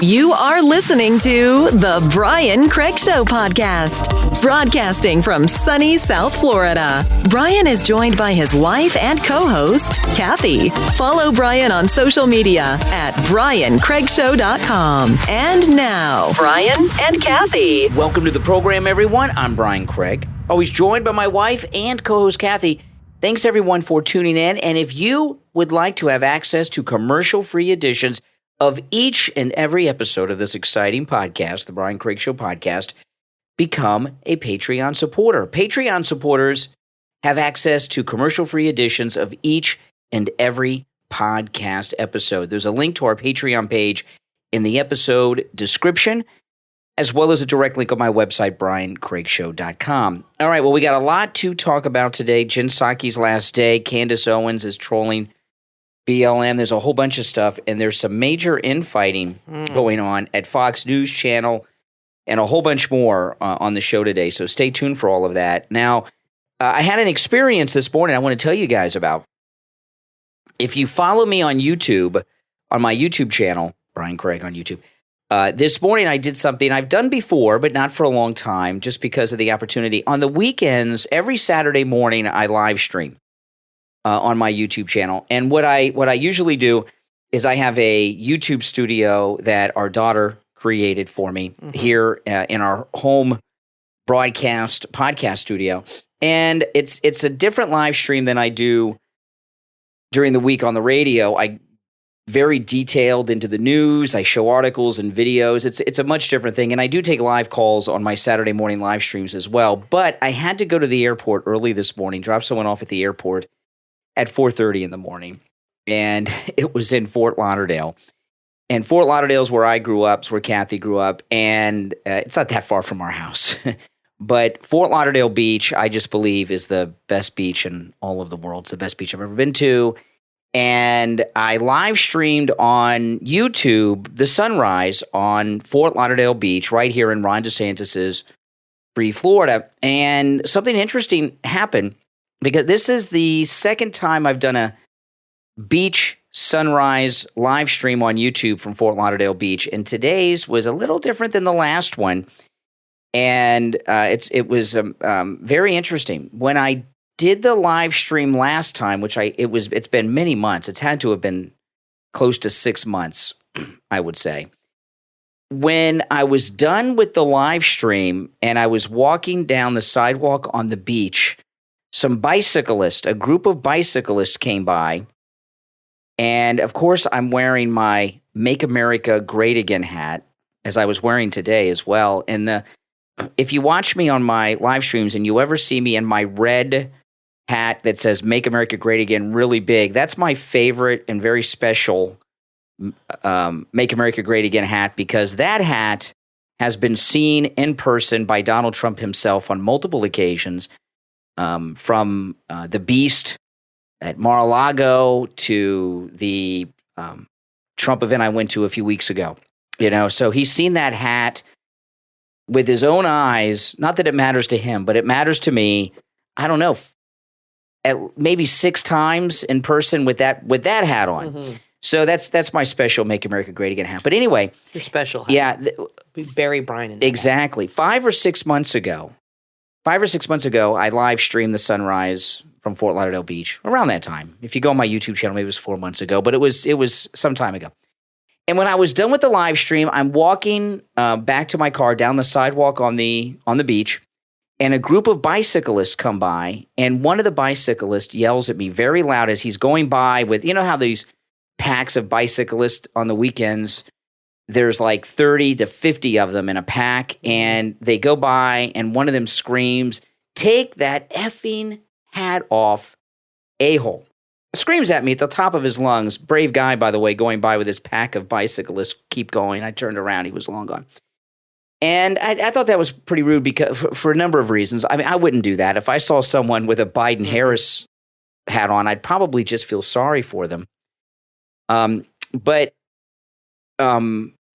You are listening to The Brian Craig Show podcast, broadcasting from sunny South Florida. Brian is joined by his wife and co-host, Kathy. Follow Brian on social media at BrianCraigShow.com. And now, Brian and Kathy. Welcome to the program, everyone. I'm Brian Craig, always joined by my wife and co-host, Kathy. Thanks, everyone, for tuning in. And if you would like to have access to commercial-free editions of each and every episode of this exciting podcast, the Brian Craig Show podcast, become a Patreon supporter. Patreon supporters have access to commercial-free editions of each and every podcast episode. There's a link to our Patreon page in the episode description, as well as a direct link on my website, BrianCraigShow.com. All right, well, we got a lot to talk about today. Jen Psaki's last day. Candace Owens is trolling BLM. There's a whole bunch of stuff, and there's some major infighting going on at Fox News Channel and a whole bunch more on the show today, so stay tuned for all of that. Now, I had an experience this morning I want to tell you guys about. If you follow me on YouTube, on my YouTube channel, Brian Craig on YouTube, this morning I did something I've done before, but not for a long time, just because of the opportunity. On the weekends, every Saturday morning, I live stream on my YouTube channel. And what I usually do is I have a YouTube studio that our daughter created for me here in our home broadcast podcast studio. And it's a different live stream than I do during the week on the radio. I very detailed into the news. I show articles and videos. It's a much different thing. And I do take live calls on my Saturday morning live streams as well. But I had to go to the airport early this morning, drop someone off at the airport at 4:30 in the morning, and it was in Fort Lauderdale. And Fort Lauderdale is where I grew up, it's where Kathy grew up, and it's not that far from our house. But Fort Lauderdale Beach, I just believe, is the best beach in all of the world. It's the best beach I've ever been to. And I live streamed on YouTube the sunrise on Fort Lauderdale Beach right here in Ron DeSantis's free Florida. And something interesting happened, because this is the second time I've done a beach sunrise live stream on YouTube from Fort Lauderdale Beach, and today's was a little different than the last one, and it was very interesting. When I did the live stream last time, it's been many months. It's had to have been close to 6 months, I would say. When I was done with the live stream and I was walking down the sidewalk on the beach, a group of bicyclists came by, and of course I'm wearing my Make America Great Again hat, as I was wearing today as well. And if you watch me on my live streams and you ever see me in my red hat that says Make America Great Again really big, that's my favorite and very special Make America Great Again hat, because that hat has been seen in person by Donald Trump himself on multiple occasions. From the Beast at Mar-a-Lago to the Trump event I went to a few weeks ago. So he's seen that hat with his own eyes. Not that it matters to him, but it matters to me. I don't know, maybe 6 times in person with that hat on. Mm-hmm. So that's my special Make America Great Again hat. But anyway, your special hat. Yeah, we bury Brian in that exactly. Hat. 5 or 6 months ago, I live streamed the sunrise from Fort Lauderdale Beach around that time. If you go on my YouTube channel, maybe it was 4 months ago, but it was some time ago. And when I was done with the live stream, I'm walking back to my car down the sidewalk on the beach, and a group of bicyclists come by, and one of the bicyclists yells at me very loud as he's going by with, you know how these packs of bicyclists on the weekends, there's like 30 to 50 of them in a pack, and they go by, and one of them screams, "Take that effing hat off, a-hole." Screams at me at the top of his lungs. Brave guy, by the way, going by with his pack of bicyclists. Keep going. I turned around. He was long gone. And I thought that was pretty rude because for a number of reasons. I mean, I wouldn't do that. If I saw someone with a Biden-Harris hat on, I'd probably just feel sorry for them. But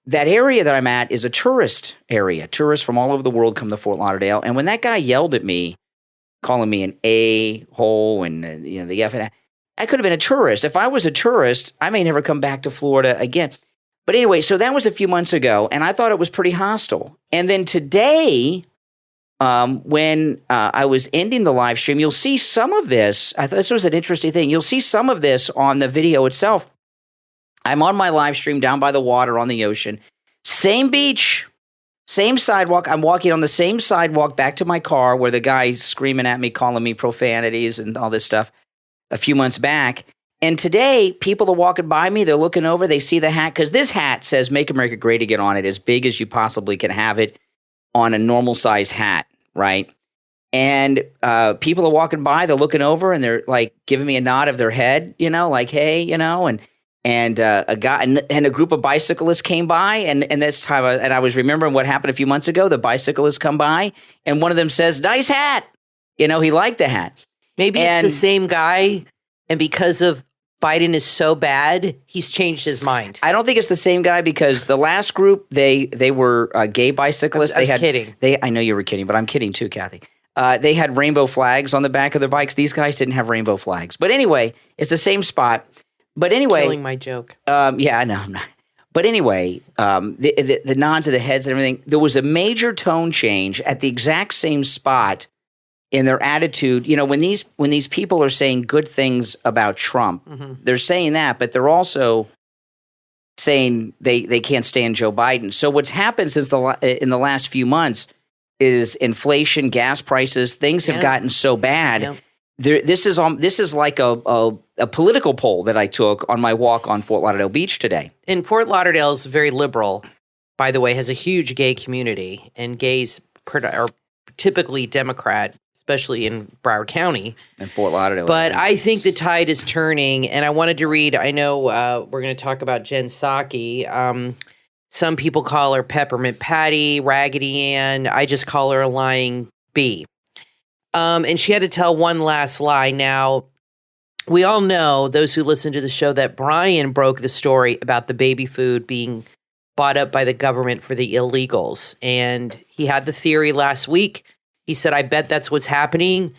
that area that I'm at is a tourist area. Tourists from all over the world come to Fort Lauderdale. And when that guy yelled at me, calling me an a-hole and the F, I could have been a tourist. If I was a tourist, I may never come back to Florida again. But anyway, so that was a few months ago, and I thought it was pretty hostile. And then today, when I was ending the live stream, you'll see some of this. I thought this was an interesting thing. You'll see some of this on the video itself. I'm on my live stream down by the water on the ocean. Same beach, same sidewalk. I'm walking on the same sidewalk back to my car where the guy's screaming at me, calling me profanities and all this stuff a few months back. And today, people are walking by me. They're looking over. They see the hat because this hat says "Make America Great Again" on it, as big as you possibly can have it on a normal size hat, right? And people are walking by. They're looking over and they're like giving me a nod of their head, like, hey, and a guy and a group of bicyclists came by, and this time, and I was remembering what happened a few months ago. The bicyclists come by, and one of them says, "Nice hat." He liked the hat. Maybe it's the same guy, and because of Biden is so bad, he's changed his mind. I don't think it's the same guy because the last group they were gay bicyclists. I was kidding. I know you were kidding, but I'm kidding too, Kathy. They had rainbow flags on the back of their bikes. These guys didn't have rainbow flags. But anyway, it's the same spot. But anyway, killing my joke. Yeah, I know. I'm not. But anyway, the nods of the heads and everything. There was a major tone change at the exact same spot in their attitude. When these people are saying good things about Trump, they're saying that, but they're also saying they can't stand Joe Biden. So what's happened since in the last few months is inflation, gas prices, things have gotten so bad. Yeah. This is like a political poll that I took on my walk on Fort Lauderdale Beach today. And Fort Lauderdale is very liberal, by the way, has a huge gay community, and gays are typically Democrat, especially in Broward County. And Fort Lauderdale. But I think the tide is turning, and I wanted to read, I know we're going to talk about Jen Psaki. Some people call her Peppermint Patty, Raggedy Ann. I just call her a lying bee. And she had to tell one last lie. Now, we all know, those who listen to the show, that Brian broke the story about the baby food being bought up by the government for the illegals. And he had the theory last week. He said, I bet that's what's happening.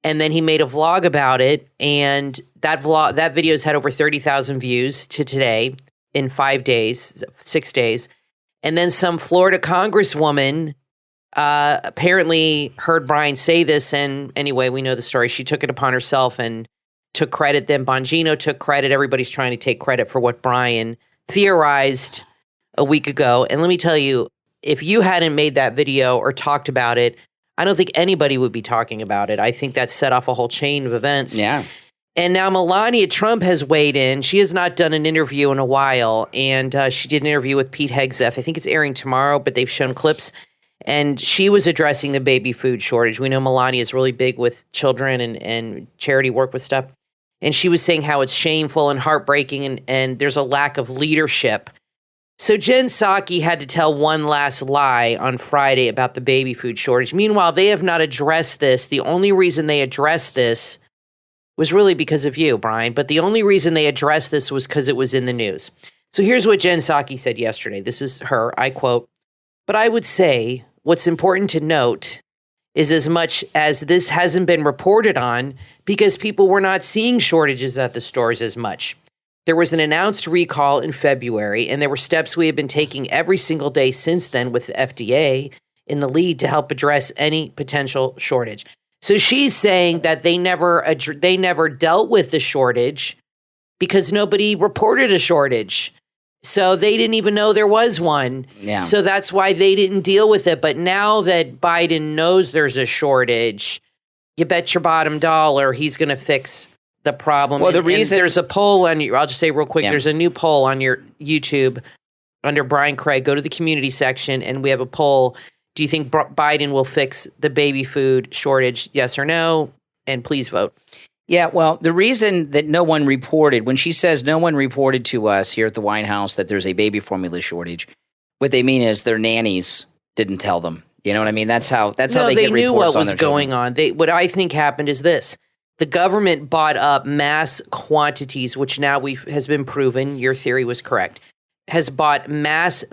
And then he made a vlog about it. And that video's had over 30,000 views to today in 6 days. And then some Florida congresswoman apparently heard Brian say this, and anyway, we know the story. She took it upon herself and took credit. Then Bongino took credit. Everybody's trying to take credit for what Brian theorized a week ago. And let me tell you, if you hadn't made that video or talked about it, I don't think anybody would be talking about it. I think that set off a whole chain of events. Yeah. And now Melania Trump has weighed in. She has not done an interview in a while, and she did an interview with Pete Hegseth. I think it's airing tomorrow, but they've shown clips. And she was addressing the baby food shortage. We know Melania is really big with children and charity work with stuff. And she was saying how it's shameful and heartbreaking and there's a lack of leadership. So Jen Psaki had to tell one last lie on Friday about the baby food shortage. Meanwhile, they have not addressed this. The only reason they addressed this was really because of you, Brian. But the only reason they addressed this was because it was in the news. So here's what Jen Psaki said yesterday. This is her, I quote, "But I would say what's important to note is as much as this hasn't been reported on because people were not seeing shortages at the stores as much. There was an announced recall in February, and there were steps we have been taking every single day since then with the FDA in the lead to help address any potential shortage." So she's saying that they never dealt with the shortage because nobody reported a shortage. So they didn't even know there was one. Yeah. So that's why they didn't deal with it. But now that Biden knows there's a shortage, you bet your bottom dollar he's going to fix the problem. Well, the reason there's a poll on I'll just say real quick, There's a new poll on your YouTube under Brian Craig. Go to the community section and we have a poll. Do you think Biden will fix the baby food shortage? Yes or no? And please vote. Yeah, well, the reason that no one reported, when she says no one reported to us here at the White House that there's a baby formula shortage, what they mean is their nannies didn't tell them. You know what I mean? That's how they get reports on their children. They knew what was going on. What I think happened is this. The government bought up mass quantities, which now has been proven, your theory was correct, has bought mass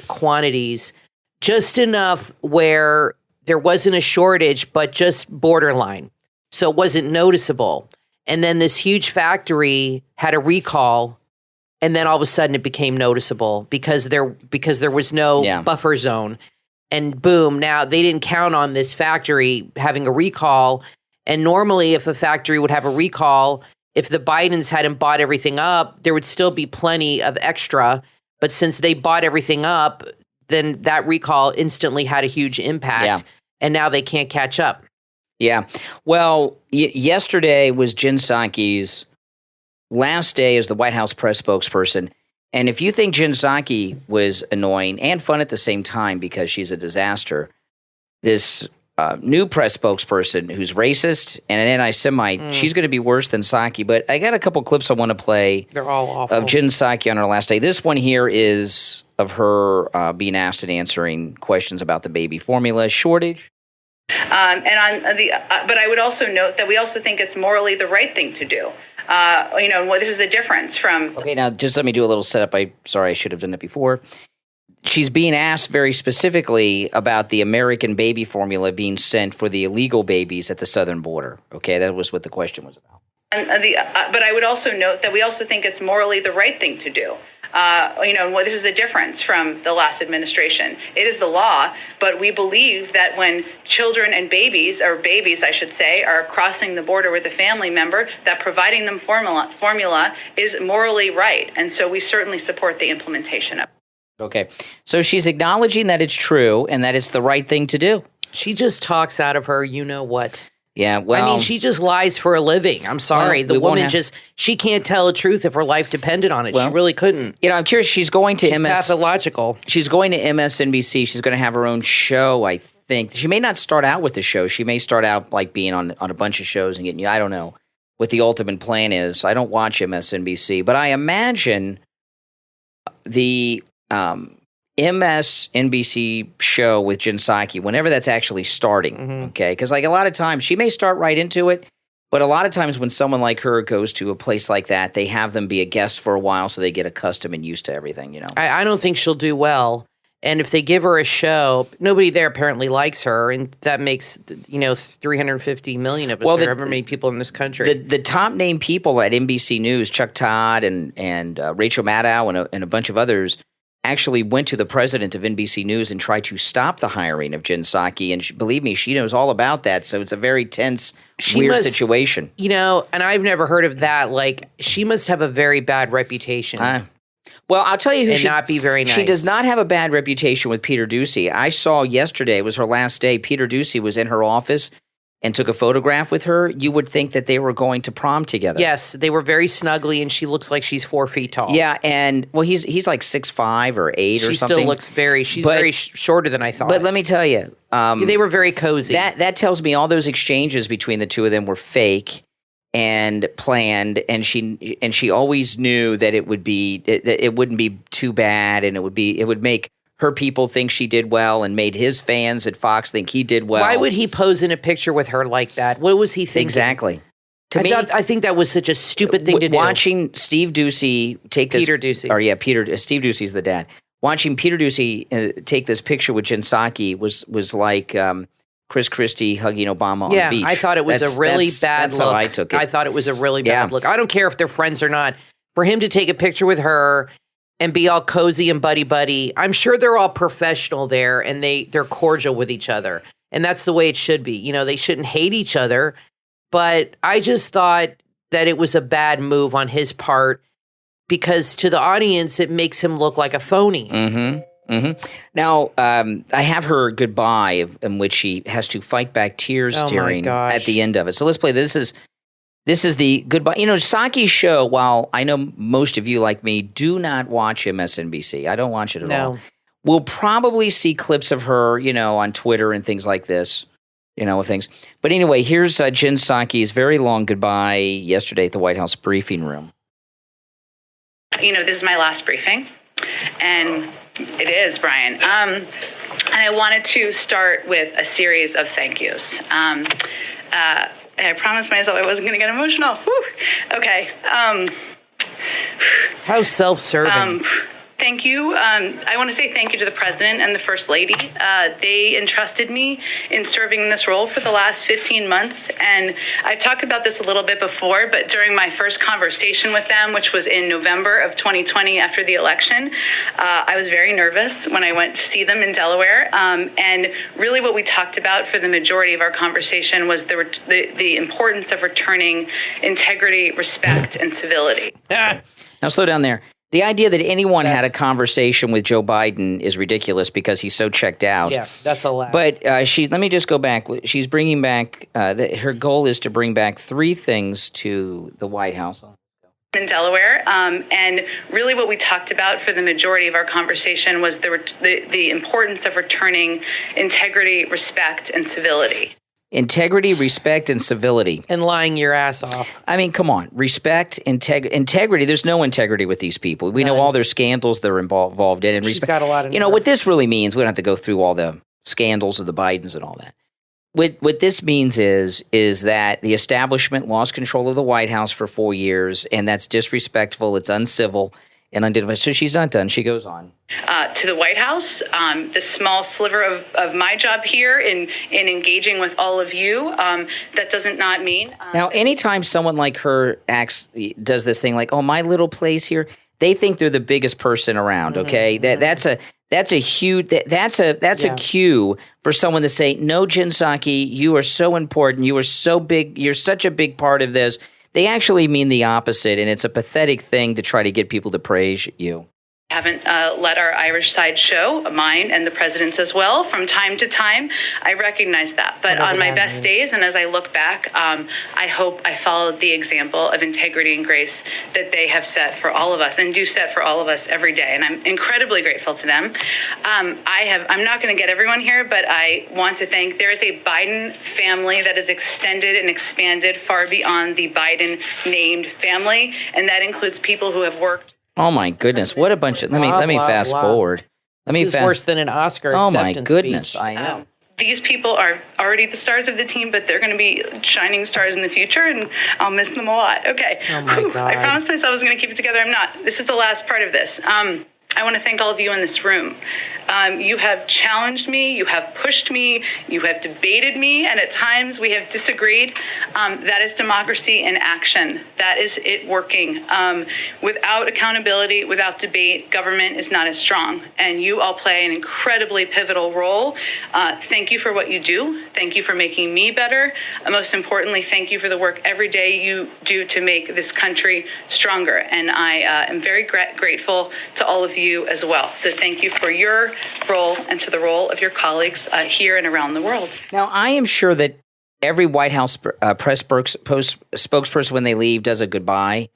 quantities, just enough where there wasn't a shortage, but just borderline. So it wasn't noticeable. And then this huge factory had a recall and then all of a sudden it became noticeable because there was no buffer zone. And boom, now they didn't count on this factory having a recall. And normally if a factory would have a recall, if the Bidens hadn't bought everything up, there would still be plenty of extra. But since they bought everything up, then that recall instantly had a huge impact. Yeah. And now they can't catch up. Yeah. Well, yesterday was Jen Psaki's last day as the White House press spokesperson. And if you think Jen Psaki was annoying and fun at the same time because she's a disaster, this new press spokesperson who's racist and an anti-Semite, she's going to be worse than Psaki. But I got a couple clips I want to play. They're all awful. Of Jen Psaki on her last day. This one here is of her being asked and answering questions about the baby formula shortage. But I would also note that we also think it's morally the right thing to do. This is a difference from. Okay, now just let me do a little setup. Sorry, I should have done it before. She's being asked very specifically about the American baby formula being sent for the illegal babies at the southern border. Okay, that was what the question was about. But I would also note that we also think it's morally the right thing to do. This is a difference from the last administration. It is the law, but we believe that when children and babies I should say, are crossing the border with a family member, that providing them formula is morally right. And so we certainly support the implementation of it. Okay. So she's acknowledging that it's true and that it's the right thing to do. She just talks out of her you-know-what. Yeah, well, I mean, she just lies for a living. I'm sorry. The woman she can't tell the truth if her life depended on it. She really couldn't. I'm curious. She's going to pathological. She's going to MSNBC. She's going to have her own show, I think. She may not start out with the show. She may start out like being on a bunch of shows and getting, I don't know what the ultimate plan is. I don't watch MSNBC, but I imagine the MSNBC show with Jen Psaki, whenever that's actually starting, okay? Because like a lot of times, she may start right into it, but a lot of times when someone like her goes to a place like that, they have them be a guest for a while so they get accustomed and used to everything, I don't think she'll do well. And if they give her a show, nobody there apparently likes her, and that makes 350 million of us, or however many people in this country. The top name people at NBC News, Chuck Todd and Rachel Maddow and a bunch of others, actually went to the president of NBC News and tried to stop the hiring of Jen Psaki. And believe me, she knows all about that. So it's a very tense, weird situation. And I've never heard of that. Like, she must have a very bad reputation. Well, I'll tell you who not be very nice. She does not have a bad reputation with Peter Doocy. I saw yesterday, it was her last day, Peter Doocy was in her office and took a photograph with her. You would think that they were going to prom together. Yes, they were very snuggly, and she looks like she's 4 feet tall. Yeah, and he's like 6'5" or 8" or something. She still looks very shorter than I thought. But let me tell you. They were very cozy. That tells me all those exchanges between the two of them were fake and planned, and she always knew that it wouldn't be too bad, and it would make her people think she did well and made his fans at Fox think he did well. Why would he pose in a picture with her like that? What was he thinking? Exactly. I think that was such a stupid thing to do. Watching Steve Doocy take Peter Doocy. Steve Doocy's the dad. Watching Peter Doocy take this picture with Jen Psaki was like Chris Christie hugging Obama on the beach. Yeah, I thought it was a really bad look. That's how I took it. I thought it was a really bad look. I don't care if they're friends or not. For him to take a picture with her and be all cozy and buddy-buddy, I'm sure they're all professional there, and they're cordial with each other. And that's the way it should be. They shouldn't hate each other. But I just thought that it was a bad move on his part because to the audience, it makes him look like a phony. Mm-hmm. Mm-hmm. Now, I have her goodbye in which she has to fight back tears during at the end of it. So let's play. This is the goodbye. Psaki's show, while I know most of you like me do not watch MSNBC. I don't watch it at all. We'll probably see clips of her, on Twitter and things like this, of things. But anyway, here's Jen Psaki's very long goodbye yesterday at the White House briefing room. This is my last briefing, and it is, Brian. And I wanted to start with a series of thank yous. I promised myself I wasn't going to get emotional. Whew. Okay. How self-serving. Thank you. I want to say thank you to the President and the First Lady. They entrusted me in serving in this role for the last 15 months. And I've talked about this a little bit before, but during my first conversation with them, which was in November of 2020 after the election, I was very nervous when I went to see them in Delaware. And really what we talked about for the majority of our conversation was the importance of returning integrity, respect, and civility. Now slow down there. The idea that anyone had a conversation with Joe Biden is ridiculous because he's so checked out. Yeah, that's a lie. But let me just go back. She's bringing back, her goal is to bring back three things to the White House. In Delaware, and really what we talked about for the majority of our conversation was the importance of returning integrity, respect, and civility. Integrity, respect, and civility. And lying your ass off. I mean, come on. Respect, integrity. There's no integrity with these people. We know all their scandals they're involved in. And She's got a lot of what this really means, we don't have to go through all the scandals of the Bidens and all that. What this means is that the establishment lost control of the White House for 4 years, and that's disrespectful, it's uncivil, and undignified. So she's not done. She goes on. To the White House, the small sliver of my job here in engaging with all of you, that doesn't not mean. Now, anytime someone like her does this thing like, oh, my little place here, they think they're the biggest person around, okay? That's a huge a cue for someone to say, no, Jen Psaki, you are so important, you are so big, you're such a big part of this. They actually mean the opposite, and it's a pathetic thing to try to get people to praise you. Haven't let our Irish side show, mine and the president's as well, from time to time. I recognize that. But on my best days, and as I look back, I hope I followed the example of integrity and grace that they have set for all of us and do set for all of us every day. And I'm incredibly grateful to them. I'm not going to get everyone here, but I want to thank, there is a Biden family that is extended and expanded far beyond the Biden named family. And that includes people who have worked. Oh my goodness! What a bunch of let me fast forward. This is worse than an Oscar acceptance speech. Oh my goodness! Speech. I know. These people are already the stars of the team, but they're going to be shining stars in the future, and I'll miss them a lot. Okay. Oh my God. I promised myself I was going to keep it together. I'm not. This is the last part of this. I want to thank all of you in this room. You have challenged me, you have pushed me, you have debated me, and at times we have disagreed. That is democracy in action. That is it working. Without accountability, without debate, government is not as strong. And you all play an incredibly pivotal role. Thank you for what you do. Thank you for making me better. Most importantly, thank you for the work every day you do to make this country stronger. And I am very grateful to all of you as well. So thank you for your role and to the role of your colleagues here and around the world. Now, I am sure that every White House press spokesperson when they leave does a goodbye.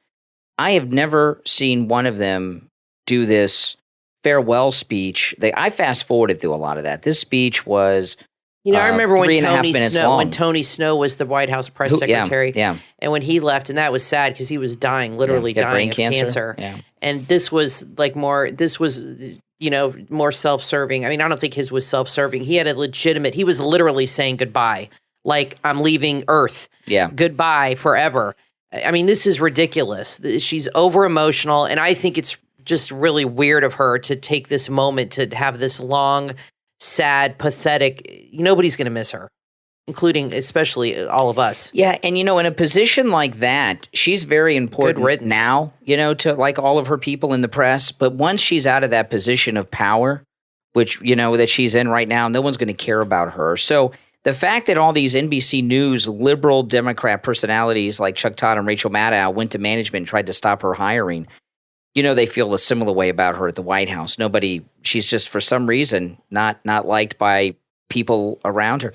I have never seen one of them do this farewell speech. I fast-forwarded through a lot of that. This speech was I remember when Tony Snow was the White House press secretary. Yeah. And when he left, and that was sad because he was dying, literally dying of cancer. Yeah. And this was more self-serving. I mean, I don't think his was self-serving. He was literally saying goodbye. Like, I'm leaving Earth. Yeah. Goodbye forever. I mean, this is ridiculous. She's over-emotional, and I think it's just really weird of her to take this moment to have this long, sad, pathetic. Nobody's going to miss her, including especially all of us. Yeah, and in a position like that, she's very important now, to like all of her people in the press. But once she's out of that position of power, which, that she's in right now, no one's going to care about her. So the fact that all these NBC News liberal Democrat personalities like Chuck Todd and Rachel Maddow went to management and tried to stop her hiring, they feel a similar way about her at the White House. She's just for some reason not liked by people around her.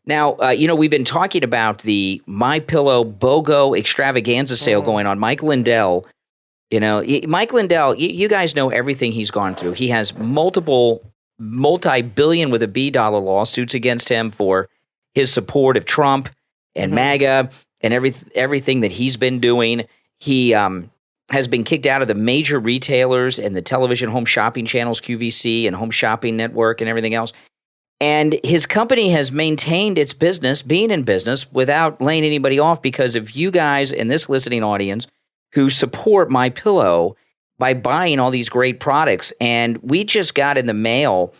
Now, we've been talking about the MyPillow BOGO extravaganza sale going on. Mike Lindell, you guys know everything he's gone through. He has multi-billion with a B dollar lawsuits against him for his support of Trump and MAGA and everything that he's been doing. He has been kicked out of the major retailers and the television home shopping channels, QVC and Home Shopping Network and everything else. And his company has maintained its business, being in business, without laying anybody off because of you guys in this listening audience who support MyPillow. by buying all these great products. And we just got in the mail,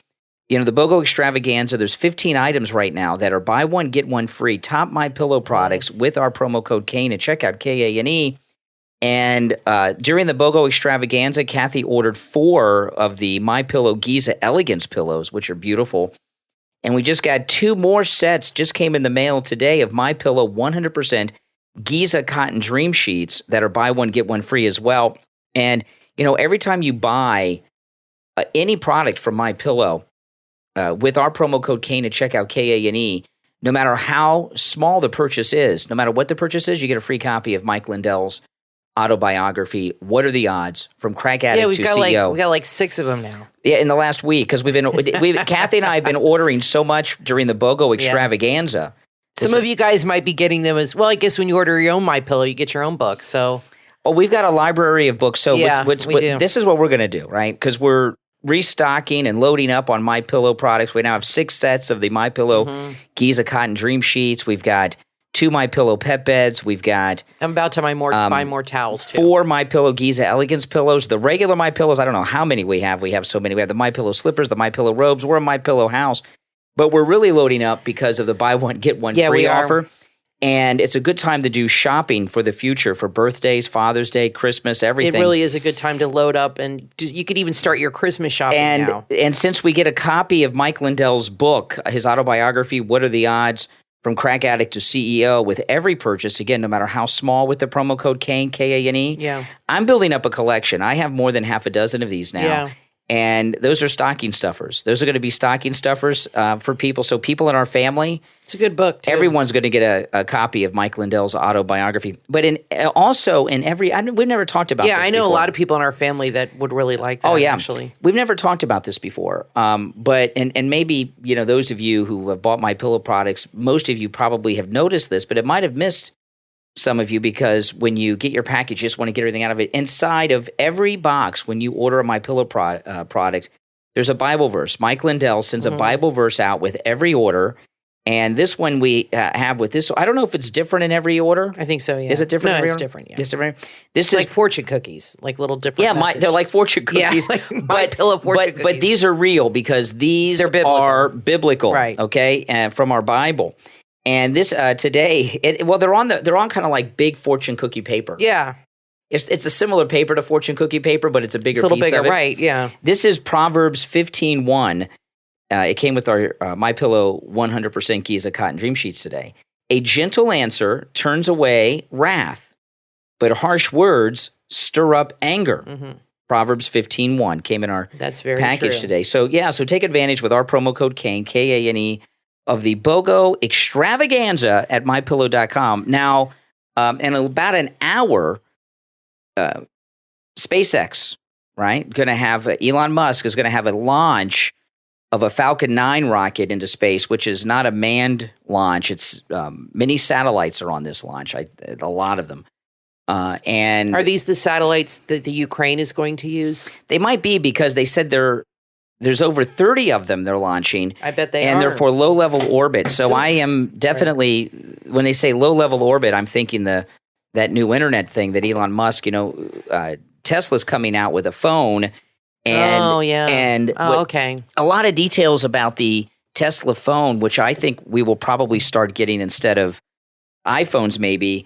the BOGO Extravaganza. There's 15 items right now that are buy one, get one free, top MyPillow products with our promo code Kane at checkout, Kane. And during the BOGO Extravaganza, Kathy ordered 4 of the MyPillow Giza Elegance pillows, which are beautiful. And we just got 2 more sets, just came in the mail today, of MyPillow 100% Giza Cotton Dream Sheets that are buy one, get one free as well. And, every time you buy any product from MyPillow, with our promo code Kane at checkout, Kane, no matter how small the purchase is, no matter what the purchase is, you get a free copy of Mike Lindell's autobiography, What Are the Odds? From Crack Addict to CEO. We got like 6 of them now. Yeah, in the last week, because Kathy and I have been ordering so much during the BOGO Extravaganza. Some of you guys might be getting them as well. I guess when you order your own MyPillow, you get your own book. So, we've got a library of books. So, we do. This is what we're going to do, right? Because we're restocking and loading up on MyPillow products. We now have 6 sets of the MyPillow Giza Cotton Dream Sheets. We've got 2 MyPillow pet beds. We've got I'm about to buy more towels too. 4 MyPillow Giza Elegance pillows. The regular MyPillows, I don't know how many we have. We have so many. We have the MyPillow slippers, the MyPillow robes. We're a MyPillow house. But we're really loading up because of the buy one, get one free offer. And it's a good time to do shopping for the future, for birthdays, Father's Day, Christmas, everything. It really is a good time to load up, and you could even start your Christmas shopping now. And since we get a copy of Mike Lindell's book, his autobiography, What Are the Odds? From Crack Addict to CEO, with every purchase, again, no matter how small, with the promo code Kane, Kane, I'm building up a collection. I have more than half a dozen of these now. Yeah. And those are stocking stuffers. Those are going to be stocking stuffers for people. So people in our family. It's a good book, too. Everyone's going to get a copy of Mike Lindell's autobiography. But we've never talked about this I know before. a lot of people in our family that would really like that, actually. We've never talked about this before. But maybe, those of you who have bought MyPillow products, most of you probably have noticed this, but it might have missed some of you, because when you get your package, you just want to get everything out of it. Inside of every box, when you order a MyPillow product, there's a Bible verse. Mike Lindell sends a Bible verse out with every order. And this one we have with this. I don't know if it's different in every order. I think so, yeah. Is it different? No, in every it's order? different, yeah. It's different. It's like fortune cookies, like little different message. They're like fortune cookies. Yeah, like MyPillow fortune cookies. But these are real, because these are biblical, right? Okay, from our Bible. And this today, they're on kind of like big fortune cookie paper. Yeah, it's a similar paper to fortune cookie paper, but it's a bigger piece bigger, of it. Right? Yeah. This is Proverbs 15:1. It came with our MyPillow 100% Giza Cotton Dream Sheets today. A gentle answer turns away wrath, but harsh words stir up anger. Proverbs 15:1 came in our package today. So take advantage with our promo code Kane, Kane, of the BOGO Extravaganza at MyPillow.com. Now, in about an hour, SpaceX, right, going to have Elon Musk is going to have a launch of a Falcon 9 rocket into space, which is not a manned launch. It's many satellites are on this launch, a lot of them. And are these the satellites that the Ukraine is going to use? They might be, because they said there's over 30 of them they're launching. I bet they are. And they're for low-level orbit. So I am definitely, when they say low-level orbit, I'm thinking that new internet thing that Elon Musk, Tesla's coming out with a phone. And okay. A lot of details about the Tesla phone, which I think we will probably start getting instead of iPhones, maybe.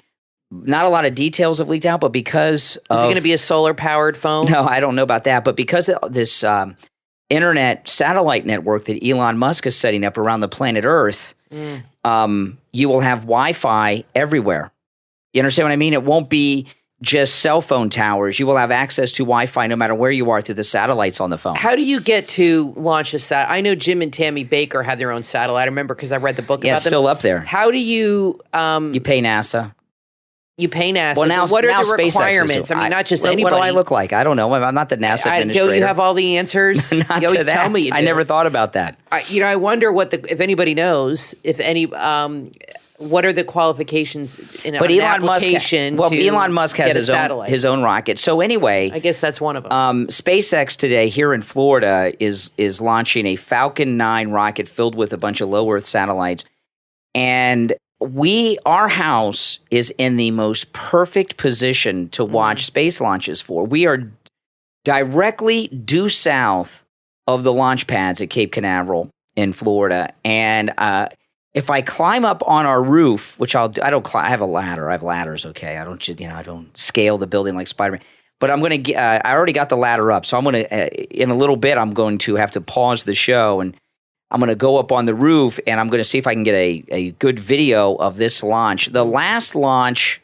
Not a lot of details have leaked out, but because is it going to be a solar-powered phone? No, I don't know about that. But because of this internet satellite network that Elon Musk is setting up around the planet Earth, you will have Wi-Fi everywhere. You understand what I mean? It won't be just cell phone towers. You will have access to Wi-Fi no matter where you are through the satellites on the phone. How do you get to launch a satellite? I know Jim and Tammy Baker have their own satellite. I remember because I read the book about them. Yeah, it's still up there. How do you... you pay NASA. You pay NASA. Well, now, what are now the requirements? I mean, not just anybody. What do I look like? I don't know. I'm not the NASA administrator. Joe, you have all the answers. Not you always to that. tell me you do. I never thought about that. I wonder if anybody knows, what are the qualifications in an application Elon Musk has his own rocket. So anyway, I guess that's one of them. SpaceX today here in Florida is launching a Falcon 9 rocket filled with a bunch of low Earth satellites. And our house is in the most perfect position to watch space launches for. We are directly due south of the launch pads at Cape Canaveral in Florida. And if I climb up on our roof, which I have a ladder. I have ladders, okay? I don't scale the building like Spider-Man. But I'm going to I already got the ladder up. So I'm going to, in a little bit, I'm going to have to pause the show and I'm going to go up on the roof and I'm going to see if I can get a good video of this launch. The last launch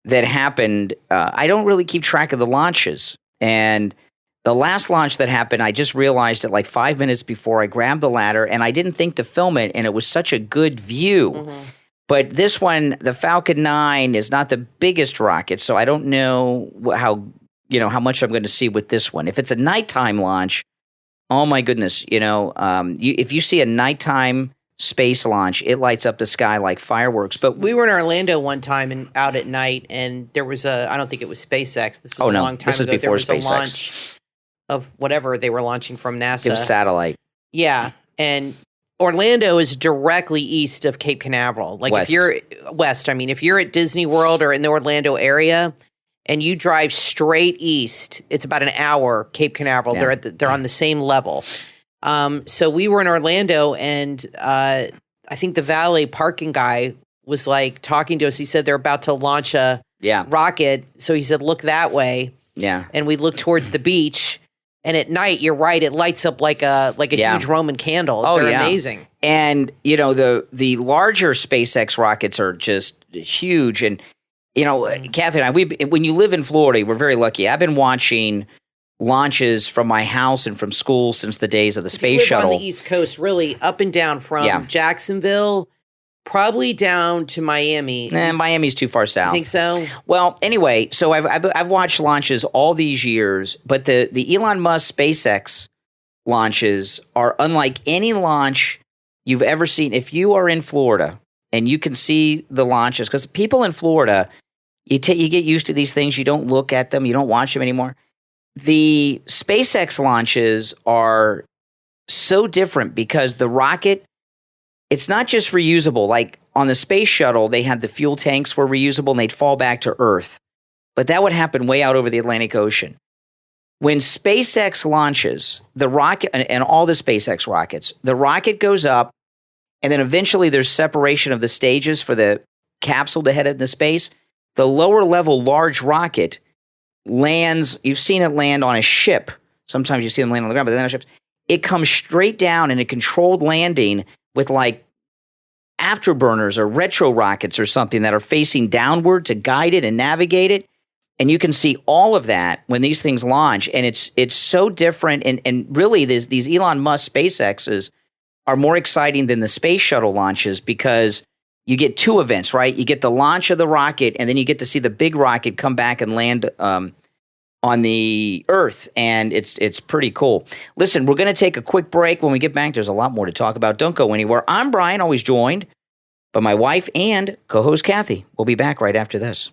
that happened, I don't really keep track of the launches. And the last launch that happened, I just realized it like 5 minutes before I grabbed the ladder, and I didn't think to film it, and it was such a good view. Mm-hmm. But this one, the Falcon 9, is not the biggest rocket, so I don't know how much I'm going to see with this one. If it's a nighttime launch, oh my goodness, if you see a nighttime space launch, it lights up the sky like fireworks. But we were in Orlando one time and out at night, and there was I don't think it was SpaceX. This was a long time ago. This was before there was SpaceX. A launch of whatever they were launching from NASA. It was satellite. Yeah, and Orlando is directly east of Cape Canaveral. Like west. If you're west, if you're at Disney World or in the Orlando area and you drive straight east, it's about an hour, Cape Canaveral. Yeah. They're on the same level. So we were in Orlando, and I think the valet parking guy was like talking to us. He said they're about to launch a rocket. So he said, look that way. Yeah. And we looked towards the beach. And at night, you're right, it lights up like a huge Roman candle. They're amazing. And, the larger SpaceX rockets are just huge. And, Kathy and I, when you live in Florida, we're very lucky. I've been watching launches from my house and from school since the days of the space shuttle. On the East Coast, really up and down from Jacksonville, probably down to Miami. Miami's too far south. You think so? Well, anyway, so I've watched launches all these years, but the Elon Musk SpaceX launches are unlike any launch you've ever seen. If you are in Florida and you can see the launches, because people in Florida, you get used to these things. You don't look at them. You don't watch them anymore. The SpaceX launches are so different because the rocket, it's not just reusable. Like on the space shuttle, they had the fuel tanks were reusable and they'd fall back to Earth. But that would happen way out over the Atlantic Ocean. When SpaceX launches, the rocket, and all the SpaceX rockets, the rocket goes up, and then eventually there's separation of the stages for the capsule to head into space. The lower level large rocket lands, you've seen it land on a ship. Sometimes you see them land on the ground, but then on ships. It comes straight down in a controlled landing with like afterburners or retro rockets or something that are facing downward to guide it and navigate it. And you can see all of that when these things launch. And it's so different. And really, these Elon Musk SpaceXs are more exciting than the space shuttle launches because you get two events, right? You get the launch of the rocket, and then you get to see the big rocket come back and land on the Earth, and it's pretty cool. Listen, we're going to take a quick break. When we get back, there's a lot more to talk about. Don't go anywhere. I'm Brian, always joined by my wife and co-host Kathy. We'll be back right after this.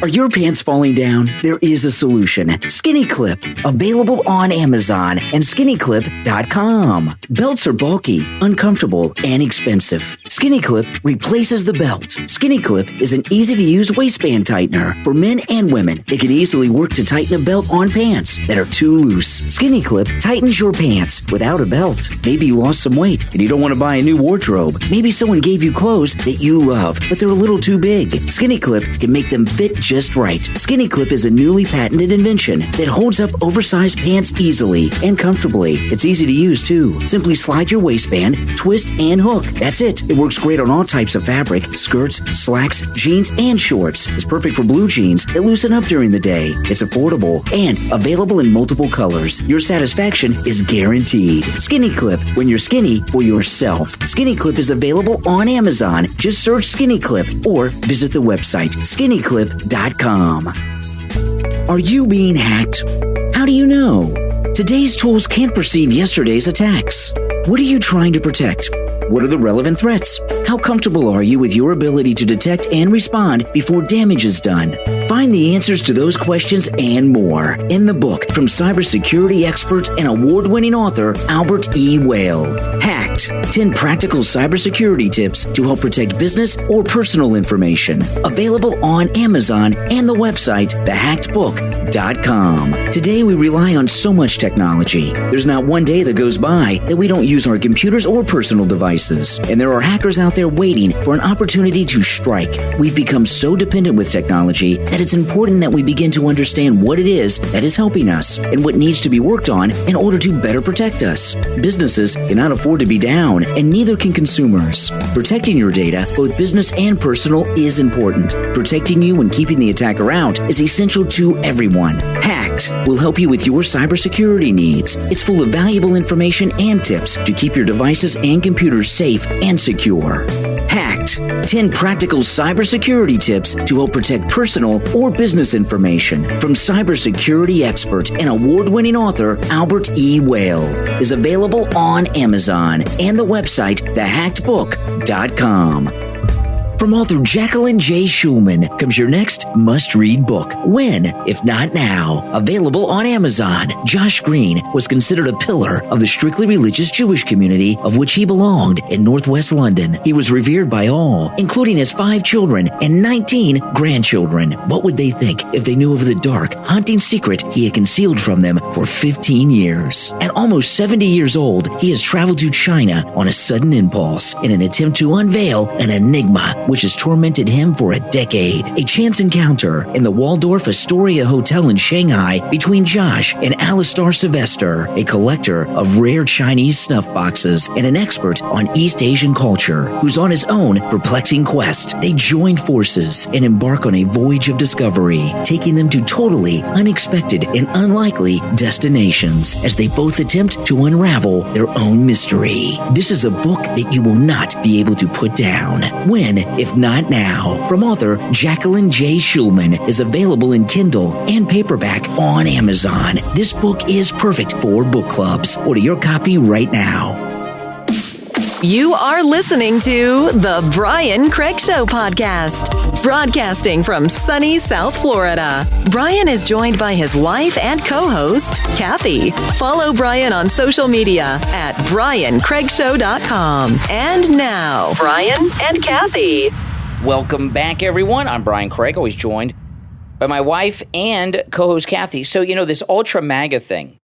Are your pants falling down? There is a solution. Skinny Clip, available on Amazon and skinnyclip.com. Belts are bulky, uncomfortable, and expensive. Skinny Clip replaces the belt. Skinny Clip is an easy-to-use waistband tightener for men and women. It can easily work to tighten a belt on pants that are too loose. Skinny Clip tightens your pants without a belt. Maybe you lost some weight and you don't want to buy a new wardrobe. Maybe someone gave you clothes that you love, but they're a little too big. Skinny Clip can make them fit just right. Skinny Clip is a newly patented invention that holds up oversized pants easily and comfortably. It's easy to use too. Simply slide your waistband, twist, and hook. That's it. It works great on all types of fabric, skirts, slacks, jeans, and shorts. It's perfect for blue jeans that loosen up during the day. It's affordable and available in multiple colors. Your satisfaction is guaranteed. Skinny Clip, when you're skinny for yourself. Skinny Clip is available on Amazon. Just search Skinny Clip or visit the website skinnyclip.com. Are you being hacked? How do you know? Today's tools can't perceive yesterday's attacks. What are you trying to protect? What are the relevant threats? How comfortable are you with your ability to detect and respond before damage is done? Find the answers to those questions and more in the book from cybersecurity expert and award-winning author Albert E. Whale. Hacked: 10 practical cybersecurity tips to help protect business or personal information. Available on Amazon and the website thehackedbook.com. Today we rely on so much technology. There's not one day that goes by that we don't use our computers or personal devices. And there are hackers out there waiting for an opportunity to strike. We've become so dependent with technology that it's important that we begin to understand what it is that is helping us and what needs to be worked on in order to better protect us. Businesses cannot afford to be down, and neither can consumers. Protecting your data, both business and personal, is important. Protecting you and keeping the attacker out is essential to everyone. Hacked will help you with your cybersecurity needs. It's full of valuable information and tips to keep your devices and computers safe and secure. Hacked: 10 practical cybersecurity tips to help protect personal or business information from cybersecurity expert and award-winning author Albert E. Whale is available on Amazon and the website thehackedbook.com. From author Jacqueline J. Schulman comes your next must-read book, When, If Not Now. Available on Amazon. Josh Green was considered a pillar of the strictly religious Jewish community of which he belonged in northwest London. He was revered by all, including his 5 children and 19 grandchildren. What would they think if they knew of the dark, haunting secret he had concealed from them for 15 years? At almost 70 years old, he has traveled to China on a sudden impulse in an attempt to unveil an enigma which has tormented him for a decade. A chance encounter in the Waldorf Astoria Hotel in Shanghai between Josh and Alistar Sylvester, a collector of rare Chinese snuff boxes and an expert on East Asian culture, who's on his own perplexing quest. They join forces and embark on a voyage of discovery, taking them to totally unexpected and unlikely destinations as they both attempt to unravel their own mystery. This is a book that you will not be able to put down. When, If Not Now, from author Jacqueline J. Schulman, is available in Kindle and paperback on Amazon. This book is perfect for book clubs. Order your copy right now. You are listening to the Brian Craig Show podcast, broadcasting from sunny South Florida. Brian is joined by his wife and co-host, Kathy. Follow Brian on social media at briancraigshow.com. And now, Brian and Kathy. Welcome back, everyone. I'm Brian Craig, always joined by my wife and co-host Kathy. So, this ultra MAGA thing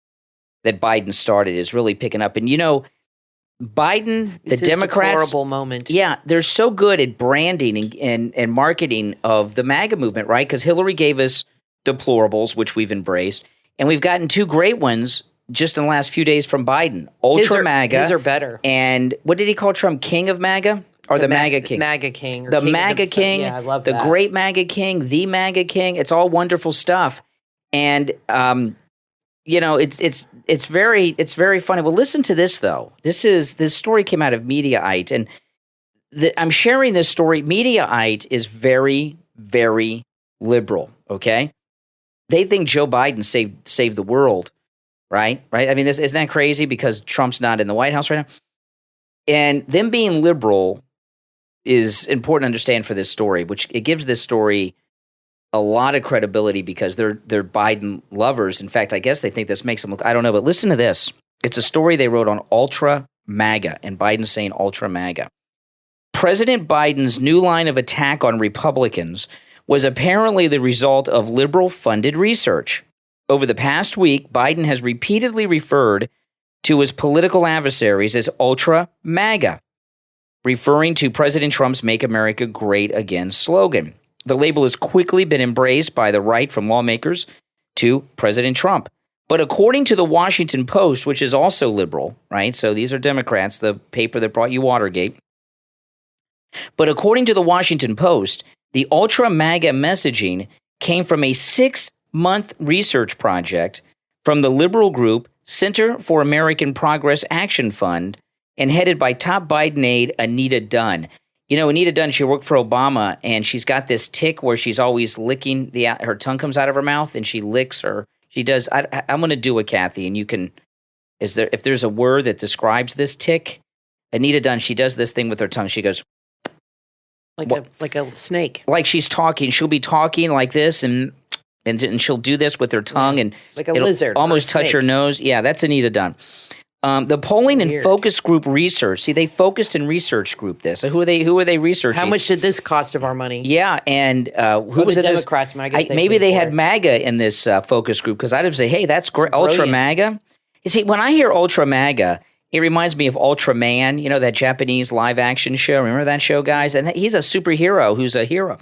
that Biden started is really picking up. And, Biden, the Democrats, deplorable moment. Yeah, they're so good at branding and marketing of the MAGA movement, right? Because Hillary gave us deplorables, which we've embraced, and we've gotten 2 great ones just in the last few days from Biden. Ultra MAGA. His are better. And what did he call Trump? King of MAGA? Or the MAGA King? MAGA King. The MAGA King. Yeah, I love the that. Great MAGA King, the MAGA King. It's all wonderful stuff. And it's very funny. Well, listen to this though. This story came out of Mediaite, and I'm sharing this story. Mediaite is very, very liberal. Okay, they think Joe Biden saved the world, right? Right. I mean, isn't that crazy? Because Trump's not in the White House right now, and them being liberal is important to understand for this story, which it gives this story a lot of credibility because they're Biden lovers. In fact, I guess they think this makes them look, I don't know, but listen to this. It's a story they wrote on Ultra MAGA, and Biden's saying Ultra MAGA. President Biden's new line of attack on Republicans was apparently the result of liberal-funded research. Over the past week, Biden has repeatedly referred to his political adversaries as Ultra MAGA, referring to President Trump's Make America Great Again slogan. The label has quickly been embraced by the right, from lawmakers to President Trump. But according to the Washington Post, which is also liberal, right? So these are Democrats, the paper that brought you Watergate. But according to the Washington Post, the ultra MAGA messaging came from a 6-month research project from the liberal group Center for American Progress Action Fund and headed by top Biden aide Anita Dunn. Anita Dunn, she worked for Obama, and she's got this tick where she's always licking, her tongue comes out of her mouth, and she licks her. She does, I'm going to do it, Kathy, and you can, if there's a word that describes this tick, Anita Dunn, she does this thing with her tongue. She goes, Like a snake. Like she's talking. She'll be talking like this, and she'll do this with her tongue, and like a lizard, almost touch her nose. Yeah, that's Anita Dunn. The polling and focus group research. See, they focused and research group this. So who are they researching? How much did this cost of our money? Yeah, and who was the it? Democrats. Maybe they had MAGA in this focus group, because I'd say, hey, that's great. Ultra MAGA. You see, when I hear Ultra MAGA, it reminds me of Ultraman. You know, that Japanese live action show. Remember that show, guys? And he's a superhero who's a hero.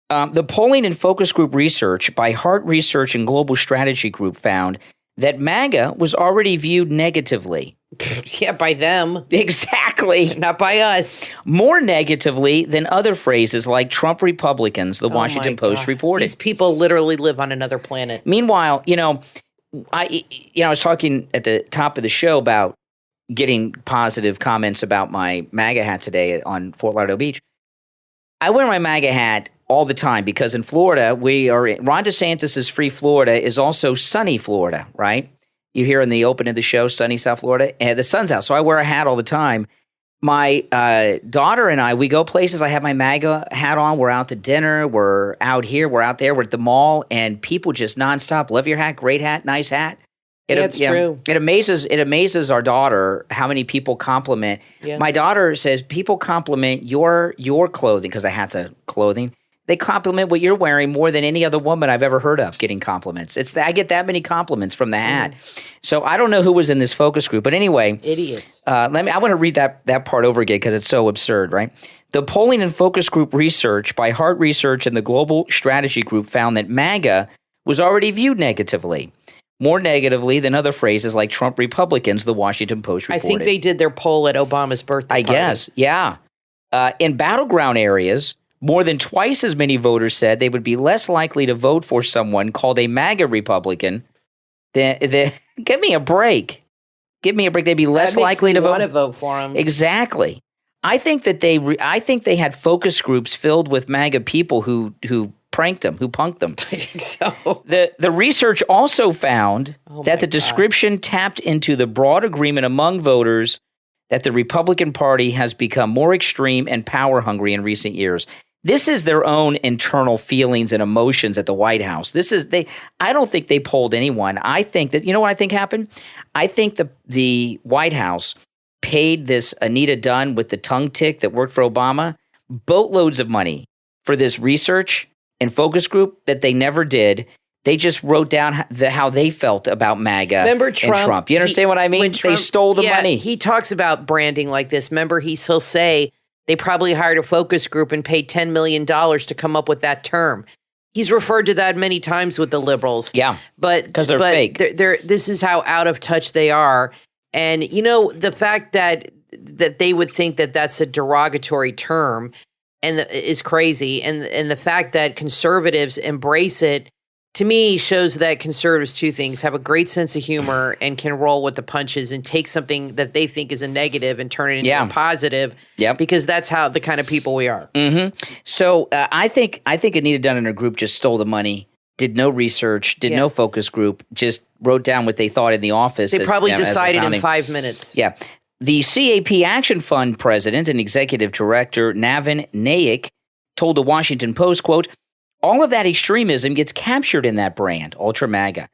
The polling and focus group research by Hart Research and Global Strategy Group found that MAGA was already viewed negatively. Yeah, by them. Exactly. Not by us. More negatively than other phrases like Trump Republicans, the Washington Post reported. These people literally live on another planet. Meanwhile, I was talking at the top of the show about getting positive comments about my MAGA hat today on Fort Lauderdale Beach. I wear my MAGA hat all the time because in Florida, Ron DeSantis' free Florida is also sunny Florida, right? You hear in the open of the show, sunny South Florida, and the sun's out. So I wear a hat all the time. My daughter and I, we go places. I have my MAGA hat on. We're out to dinner. We're out here. We're out there. We're at the mall, and people just nonstop love your hat. Great hat. Nice hat. It's true. It amazes our daughter how many people compliment. Yeah. My daughter says people compliment your clothing, because the hat's a clothing. They compliment what you're wearing more than any other woman I've ever heard of getting compliments. I get that many compliments from the hat. So I don't know who was in this focus group, but anyway, idiots. I want to read that part over again because it's so absurd, right? The polling and focus group research by Hart Research and the Global Strategy Group found that MAGA was already viewed negatively. More negatively than other phrases like Trump Republicans, the Washington Post reported. I think they did their poll at Obama's birthday party. I guess, yeah. In battleground areas, more than twice as many voters said they would be less likely to vote for someone called a MAGA Republican than give me a break. Give me a break. They'd be less likely to vote for him. Exactly. I think that they had focus groups filled with MAGA people who pranked them, who punked them. I think so. The research also found that the description tapped into the broad agreement among voters that the Republican Party has become more extreme and power hungry in recent years. This is their own internal feelings and emotions at the White House. I don't think they polled anyone. I think that, you know what I think happened? I think the White House paid this Anita Dunn with the tongue tick that worked for Obama boatloads of money for this research and focus group that they never did. They just wrote down how they felt about MAGA and Trump. You understand what I mean? They stole the money. He talks about branding like this. Remember, he'll say they probably hired a focus group and paid $10 million to come up with that term. He's referred to that many times with the liberals. Yeah, because they're fake. This is how out of touch they are. And, the fact that they would think that that's a derogatory term is crazy. And the fact that conservatives embrace it, to me, shows that conservatives, two things, have a great sense of humor and can roll with the punches and take something that they think is a negative and turn it into a positive. Yep. Because that's how the kind of people we are. Mm-hmm. So I think Anita Dunn and her group just stole the money, did no research, did no focus group, just wrote down what they thought in the office. They probably decided in 5 minutes. Yeah. The CAP Action Fund president and executive director, Navin Naik, told the Washington Post, quote, all of that extremism gets captured in that brand, Ultra MAGA,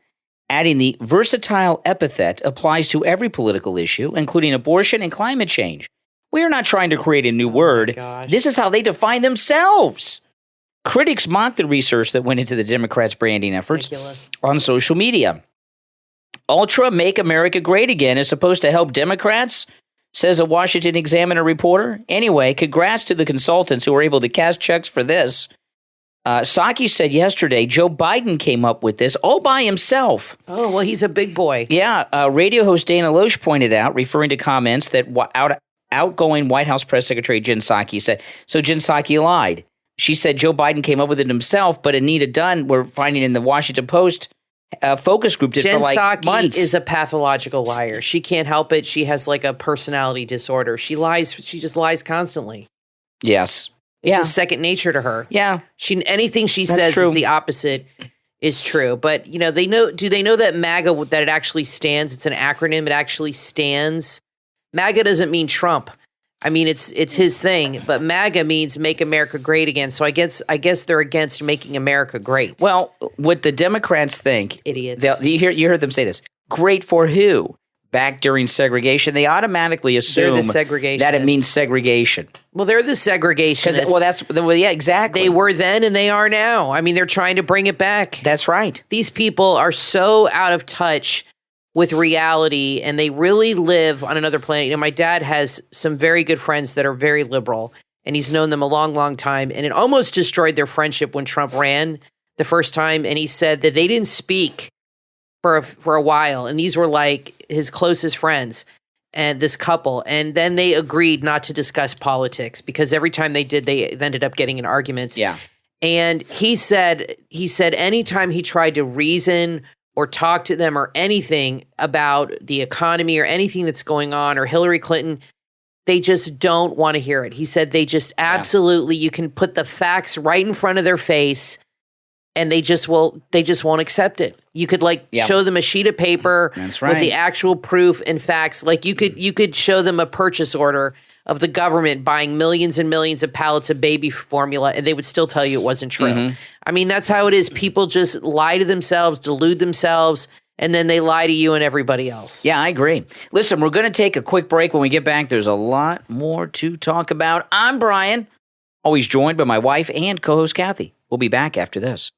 adding the versatile epithet applies to every political issue, including abortion and climate change. We are not trying to create a new word. This is how they define themselves. Critics mocked the research that went into the Democrats' branding efforts on social media. Ultra Make America Great Again is supposed to help Democrats, says a Washington Examiner reporter. Anyway, congrats to the consultants who were able to cash checks for this. Psaki said yesterday Joe Biden came up with this all by himself. Oh, well, he's a big boy. Yeah. Radio host Dana Loesch pointed out, referring to comments that outgoing White House Press Secretary Jen Psaki said. So Jen Psaki lied. She said Joe Biden came up with it himself, but Anita Dunn, we're finding in the Washington Post focus group, did for like months. Jen Psaki is a pathological liar. She can't help it. She has like a personality disorder. She lies. She just lies constantly. Yes. It's just second nature to her. Yeah. Anything she says is the opposite is true. But, do they know that MAGA, that it actually stands? It's an acronym. It actually stands. MAGA doesn't mean Trump. I mean, it's his thing, but MAGA means make America great again. So I guess they're against making America great. Well, what the Democrats think, idiots. You heard them say this. Great for who? Back during segregation, they automatically assume that it means segregation. Well, they're the segregationists. Yeah, exactly. They were then and they are now. I mean, they're trying to bring it back. That's right. These people are so out of touch with reality, and they really live on another planet. You know, my dad has some very good friends that are very liberal, and he's known them a long, long time, and it almost destroyed their friendship when Trump ran the first time, and he said that they didn't speak for a while, and these were like his closest friends, and this couple, and then they agreed not to discuss politics, because every time they did, they ended up getting in arguments. Yeah. And he said anytime he tried to reason or talk to them or anything about the economy or anything that's going on or Hillary Clinton, they just don't want to hear it. He said they just absolutely, you can put the facts right in front of their face and they just won't accept it. You could show them a sheet of paper with the actual proof and facts. Like you could show them a purchase order of the government buying millions and millions of pallets of baby formula, and they would still tell you it wasn't true. Mm-hmm. I mean, that's how it is. People just lie to themselves, delude themselves, and then they lie to you and everybody else. Yeah, I agree. Listen, we're going to take a quick break. When we get back, there's a lot more to talk about. I'm Brian, always joined by my wife and co-host Kathy. We'll be back after this.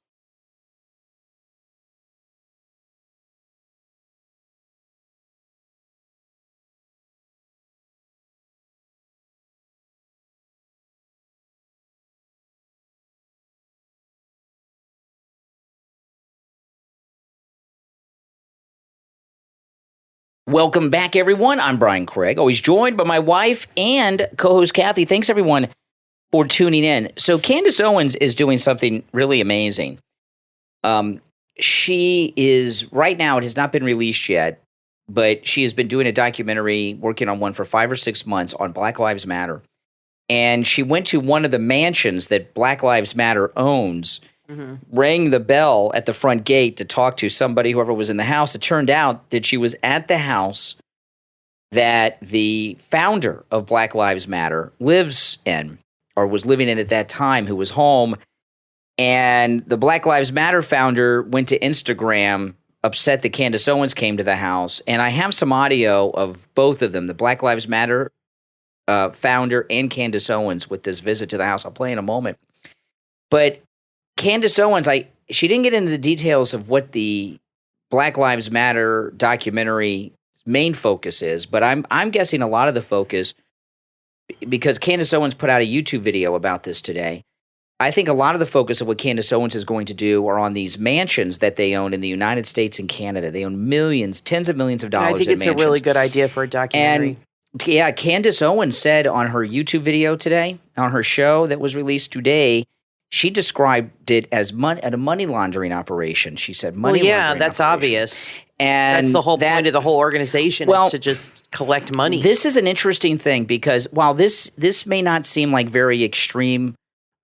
Welcome back, everyone. I'm Brian Craig, always joined by my wife and co-host Kathy. Thanks, everyone, for tuning in. So Candace Owens is doing something really amazing. She is, right now, it has not been released yet, but she has been doing a documentary, working on one for 5 or 6 months on Black Lives Matter. And she went to one of the mansions that Black Lives Matter owns, rang the bell at the front gate to talk to somebody, whoever was in the house. It turned out that she was at the house that the founder of Black Lives Matter lives in, or was living in at that time, who was home. And the Black Lives Matter founder went to Instagram, upset that Candace Owens came to the house. And I have some audio of both of them, the Black Lives Matter founder and Candace Owens, with this visit to the house. I'll play in a moment. But Candace Owens, she didn't get into the details of what the Black Lives Matter documentary main focus is, but I'm guessing a lot of the focus, because Candace Owens put out a YouTube video about this today. I think a lot of the focus of what Candace Owens is going to do are on these mansions that they own in the United States and Canada. They own millions, tens of millions of dollars in mansions. I think it's a really good idea for a documentary. And yeah, Candace Owens said on her YouTube video today, on her show that was released today, she described it as a money laundering operation. She said money laundering operation. That's obvious. And that's the whole point of the whole organization, is to just collect money. This is an interesting thing, because while this may not seem like very extreme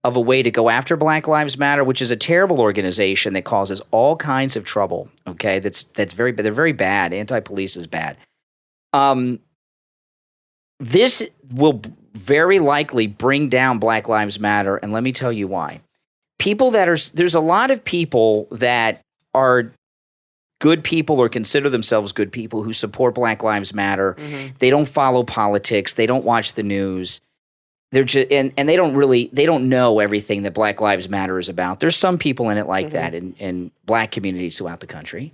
of a way to go after Black Lives Matter, which is a terrible organization that causes all kinds of trouble, okay? They're very bad. Anti-police is bad. This will very likely bring down Black Lives Matter, and let me tell you why. There's a lot of people that are good people or consider themselves good people who support Black Lives Matter. Mm-hmm. They don't follow politics. They don't watch the news. They're just, and they don't know everything that Black Lives Matter is about. There's some people in it like that in Black communities throughout the country.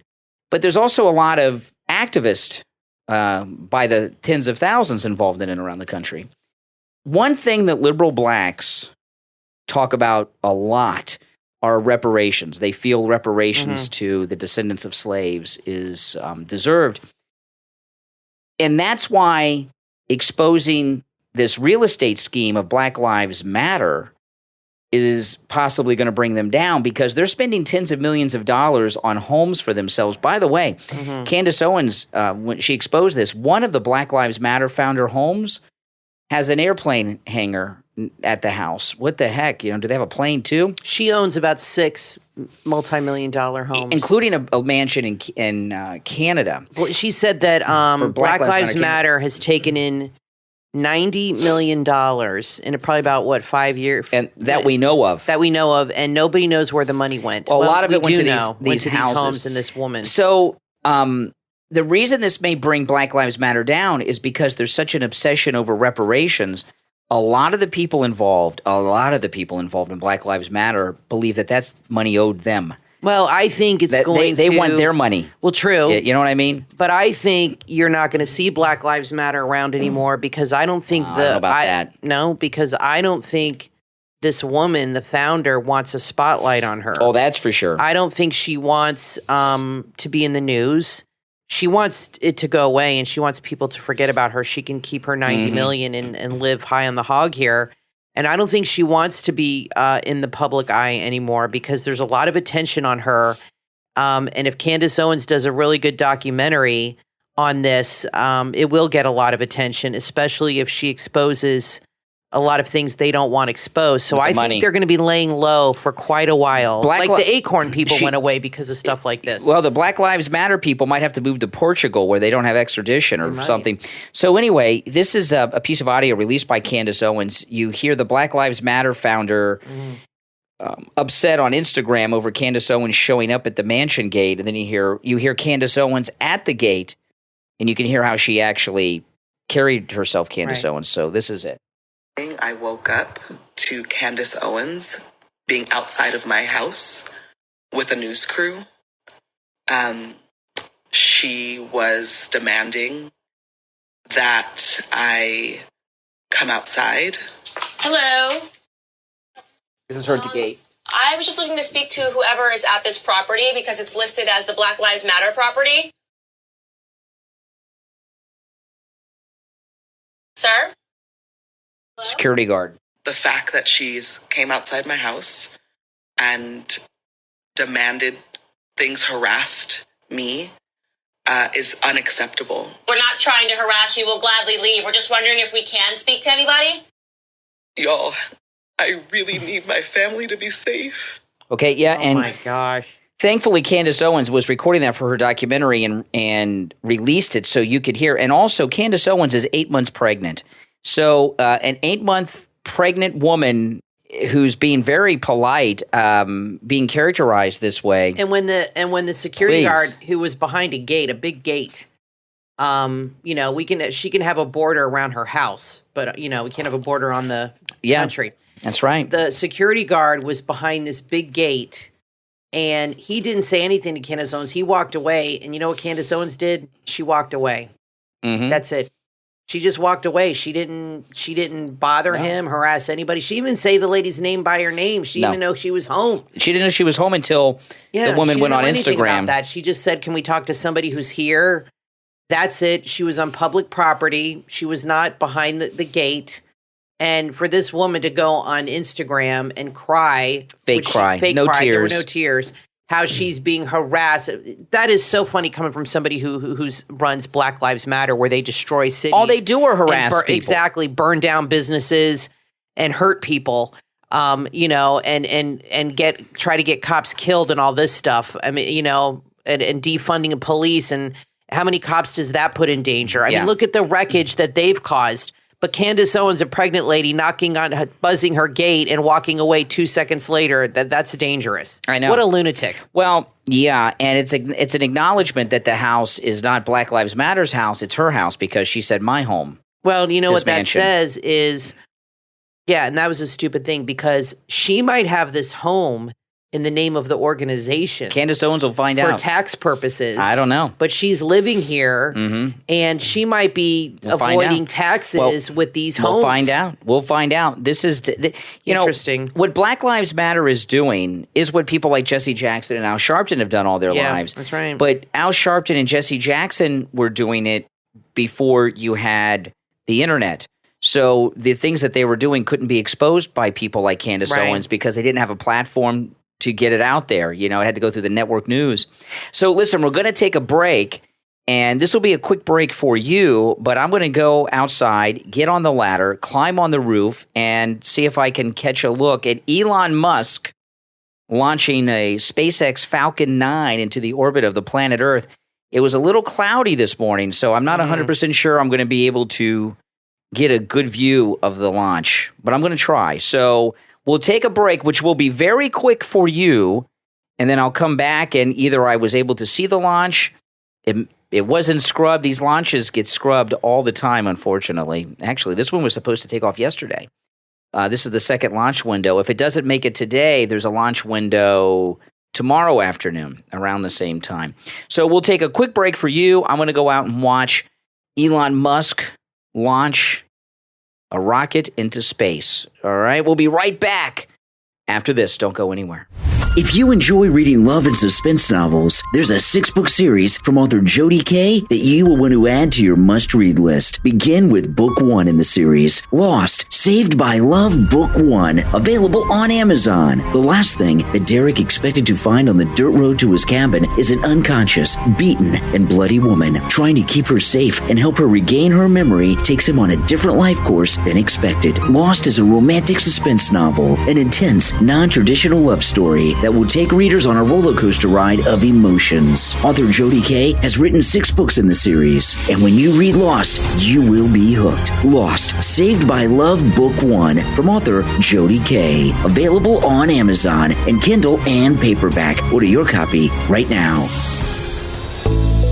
But there's also a lot of activists by the tens of thousands involved in and around the country. One thing that liberal Blacks talk about a lot are reparations. They feel reparations to the descendants of slaves is deserved. And that's why exposing this real estate scheme of Black Lives Matter is possibly going to bring them down, because they're spending tens of millions of dollars on homes for themselves. By the way, Candace Owens, when she exposed this, one of the Black Lives Matter founder homes has an airplane hangar at the house. What the heck? Do they have a plane too? She owns about 6 multi-million-dollar homes, including a mansion in Canada. Well, she said that Black Lives Matter has taken in $90 million in probably about, 5 years? And that we know of. That we know of, and nobody knows where the money went. Well, a lot of it went to these houses. homes and this woman. So the reason this may bring Black Lives Matter down is because there's such an obsession over reparations. A lot of the people involved in Black Lives Matter believe that that's money owed them. Well, I think it's they want their money. Well, true. You know what I mean? But I think you're not going to see Black Lives Matter around anymore because I don't think I don't know about that. No, because I don't think this woman, the founder, wants a spotlight on her. Oh, that's for sure. I don't think she wants to be in the news. She wants it to go away, and she wants people to forget about her. She can keep her $90 million and live high on the hog here. And I don't think she wants to be in the public eye anymore because there's a lot of attention on her. And if Candace Owens does a really good documentary on this, it will get a lot of attention, especially if she exposes a lot of things they don't want exposed. So I think they're going to be laying low for quite a while. The Acorn people went away because of stuff like this. Well, the Black Lives Matter people might have to move to Portugal where they don't have extradition or something. So anyway, this is a piece of audio released by Candace Owens. You hear the Black Lives Matter founder upset on Instagram over Candace Owens showing up at the mansion gate. And then you hear Candace Owens at the gate, and you can hear how she actually carried herself, Candace Owens. So this is it. I woke up to Candace Owens being outside of my house with a news crew. She was demanding that I come outside. Hello. This is her at the gate. I was just looking to speak to whoever is at this property because it's listed as the Black Lives Matter property. Sir? Security guard. The fact that she's came outside my house and demanded things, harassed me, is unacceptable. We're not trying to harass you. We'll gladly leave. We're just wondering if we can speak to anybody. Y'all, I really need my family to be safe. Okay, yeah, oh my gosh. Thankfully, Candace Owens was recording that for her documentary and released it so you could hear. And also, Candace Owens is 8 months pregnant. So an 8-month pregnant woman who's being very polite, being characterized this way. And when the security guard who was behind a gate, a big gate, she can have a border around her house, but we can't have a border on the country. That's right. The security guard was behind this big gate, and he didn't say anything to Candace Owens. He walked away, and you know what Candace Owens did? She walked away. Mm-hmm. That's it. She just walked away. She didn't bother him, harass anybody. She didn't even say the lady's name by her name. She didn't even know she was home. She didn't know she was home until the woman went on Instagram. About that. She just said, "Can we talk to somebody who's here?" That's it. She was on public property. She was not behind the gate. And for this woman to go on Instagram and cry, fake cry, no tears. There were no tears. How she's being harassed. That is so funny coming from somebody who runs Black Lives Matter, where they destroy cities. All they do are harass people. Exactly. Burn down businesses and hurt people, and try to get cops killed and all this stuff. I mean, and defunding of police. And how many cops does that put in danger? I mean, look at the wreckage that they've caused. But Candace Owens, a pregnant lady, buzzing her gate and walking away 2 seconds later, that's dangerous. I know. What a lunatic. Well, yeah, and it's an acknowledgement that the house is not Black Lives Matter's house, it's her house, because she said my home. Well, you know what mansion. That says is, and that was a stupid thing, because she might have this home in the name of the organization. Candace Owens will find out. For tax purposes. I don't know. But she's living here, and she might be avoiding taxes with these homes. We'll find out. This is, interesting. What Black Lives Matter is doing is what people like Jesse Jackson and Al Sharpton have done all their lives. That's right. But Al Sharpton and Jesse Jackson were doing it before you had the internet. So the things that they were doing couldn't be exposed by people like Candace Owens because they didn't have a platform to get it out there. It had to go through the network news. So listen, we're going to take a break, and this will be a quick break for you, but I'm going to go outside, get on the ladder, climb on the roof, and see if I can catch a look at Elon Musk launching a SpaceX Falcon 9 into the orbit of the planet Earth. It was a little cloudy this morning, so I'm not 100% sure I'm going to be able to get a good view of the launch, but I'm going to try. So we'll take a break, which will be very quick for you, and then I'll come back and either I was able to see the launch. It wasn't scrubbed. These launches get scrubbed all the time, unfortunately. Actually, this one was supposed to take off yesterday. This is the second launch window. If it doesn't make it today, there's a launch window tomorrow afternoon around the same time. So we'll take a quick break for you. I'm going to go out and watch Elon Musk launch a rocket into space. All right, we'll be right back after this. Don't go anywhere. If you enjoy reading love and suspense novels, there's a 6-book series from author Jody Kay that you will want to add to your must-read list. Begin with Book 1 in the series, Lost, Saved by Love Book 1, available on Amazon. The last thing that Derek expected to find on the dirt road to his cabin is an unconscious, beaten, and bloody woman. Trying to keep her safe and help her regain her memory takes him on a different life course than expected. Lost is a romantic suspense novel, an intense, non-traditional love story that will take readers on a roller coaster ride of emotions. Author Jody Kay has written 6 books in the series, and when you read Lost, you will be hooked. Lost, Saved by Love Book 1 from author Jody Kay. Available on Amazon and Kindle and paperback. Order your copy right now.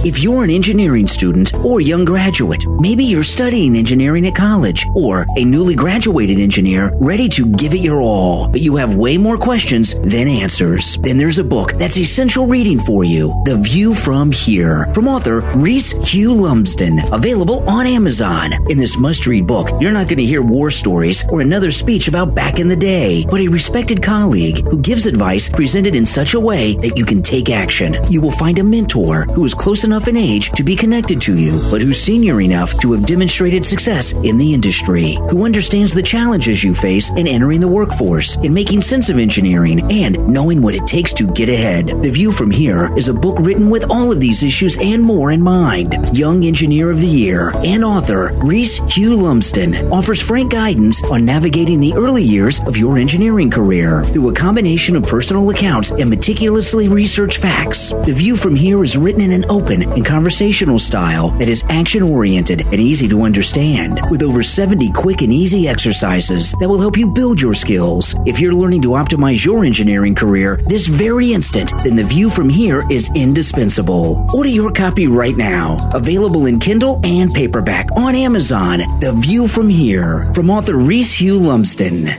If you're an engineering student or young graduate, maybe you're studying engineering at college, or a newly graduated engineer ready to give it your all, but you have way more questions than answers, then there's a book that's essential reading for you. The View from Here, from author Reese Hugh Lumsden, available on Amazon. In this must-read book, you're not going to hear war stories or another speech about back in the day, but a respected colleague who gives advice presented in such a way that you can take action. You will find a mentor who is close enough in age to be connected to you, but who's senior enough to have demonstrated success in the industry, who understands the challenges you face in entering the workforce, in making sense of engineering, and knowing what it takes to get ahead. The View from Here is a book written with all of these issues and more in mind. Young Engineer of the Year and author Reese Hugh Lumsden offers frank guidance on navigating the early years of your engineering career through a combination of personal accounts and meticulously researched facts. The View from Here is written in an open and conversational style that is action-oriented and easy to understand, with over 70 quick and easy exercises that will help you build your skills. If you're learning to optimize your engineering career this very instant, then The View from Here is indispensable. Order your copy right now. Available in Kindle and paperback on Amazon. The View from Here, from author Reese Hugh Lumsden.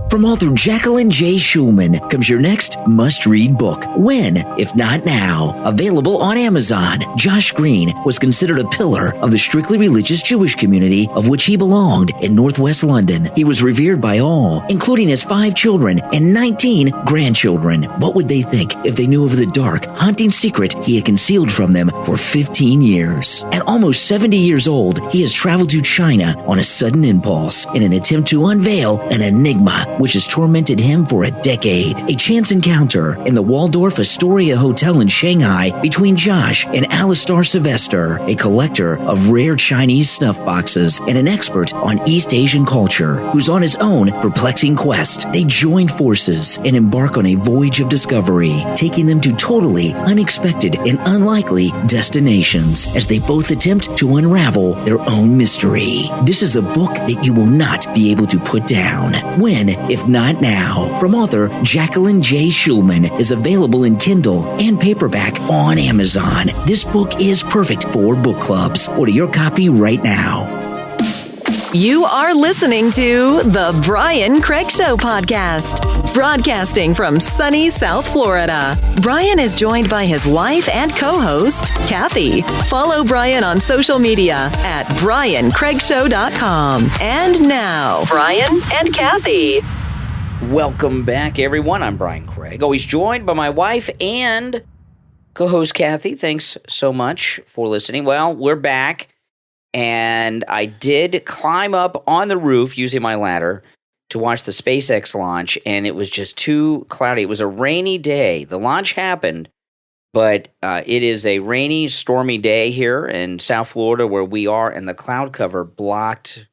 From author Jacqueline J. Schulman comes your next must-read book, When, If Not Now. Available on Amazon. Josh Green was considered a pillar of the strictly religious Jewish community of which he belonged in Northwest London. He was revered by all, including his 5 children and 19 grandchildren. What would they think if they knew of the dark, haunting secret he had concealed from them for 15 years? At almost 70 years old, he has traveled to China on a sudden impulse in an attempt to unveil an enigma which has tormented him for a decade. A chance encounter in the Waldorf Astoria Hotel in Shanghai between Josh and Alistar Sylvester, a collector of rare Chinese snuff boxes and an expert on East Asian culture, who's on his own perplexing quest. They join forces and embark on a voyage of discovery, taking them to totally unexpected and unlikely destinations as they both attempt to unravel their own mystery. This is a book that you will not be able to put down. When, If Not Now, from author Jacqueline J. Schulman, is available in Kindle and paperback on Amazon. This book is perfect for book clubs. Order your copy right now. You are listening to The Brian Craig Show podcast, broadcasting from sunny South Florida. Brian is joined by his wife and co-host, Kathy. Follow Brian on social media at briancraigshow.com. And now, Brian and Kathy. Welcome back, everyone. I'm Brian Craig, always joined by my wife and co-host Kathy. Thanks so much for listening. Well, we're back. And I did climb up on the roof using my ladder to watch the SpaceX launch, and it was just too cloudy. It was a rainy day. The launch happened, but it is a rainy, stormy day here in South Florida where we are, and the cloud cover blocked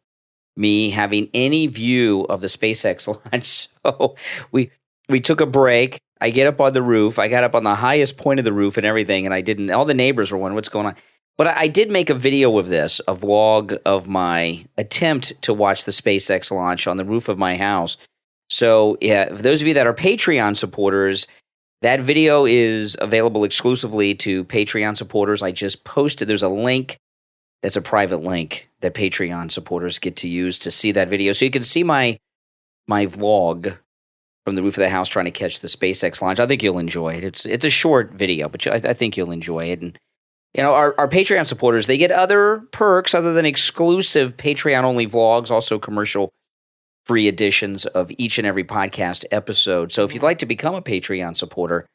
me having any view of the SpaceX launch. So we took a break. I get up on the roof. I got up on the highest point of the roof and everything, and all the neighbors were wondering what's going on. But I did make a video of this, a vlog of my attempt to watch the SpaceX launch on the roof of my house. So, yeah, for those of you that are Patreon supporters, that video is available exclusively to Patreon supporters. I just posted, there's a link, that's a private link that Patreon supporters get to use to see that video. So you can see my vlog from the roof of the house trying to catch the SpaceX launch. I think you'll enjoy it. It's a short video, but I think you'll enjoy it. And our Patreon supporters, they get other perks other than exclusive Patreon-only vlogs, also commercial-free editions of each and every podcast episode. So if you'd like to become a Patreon supporter,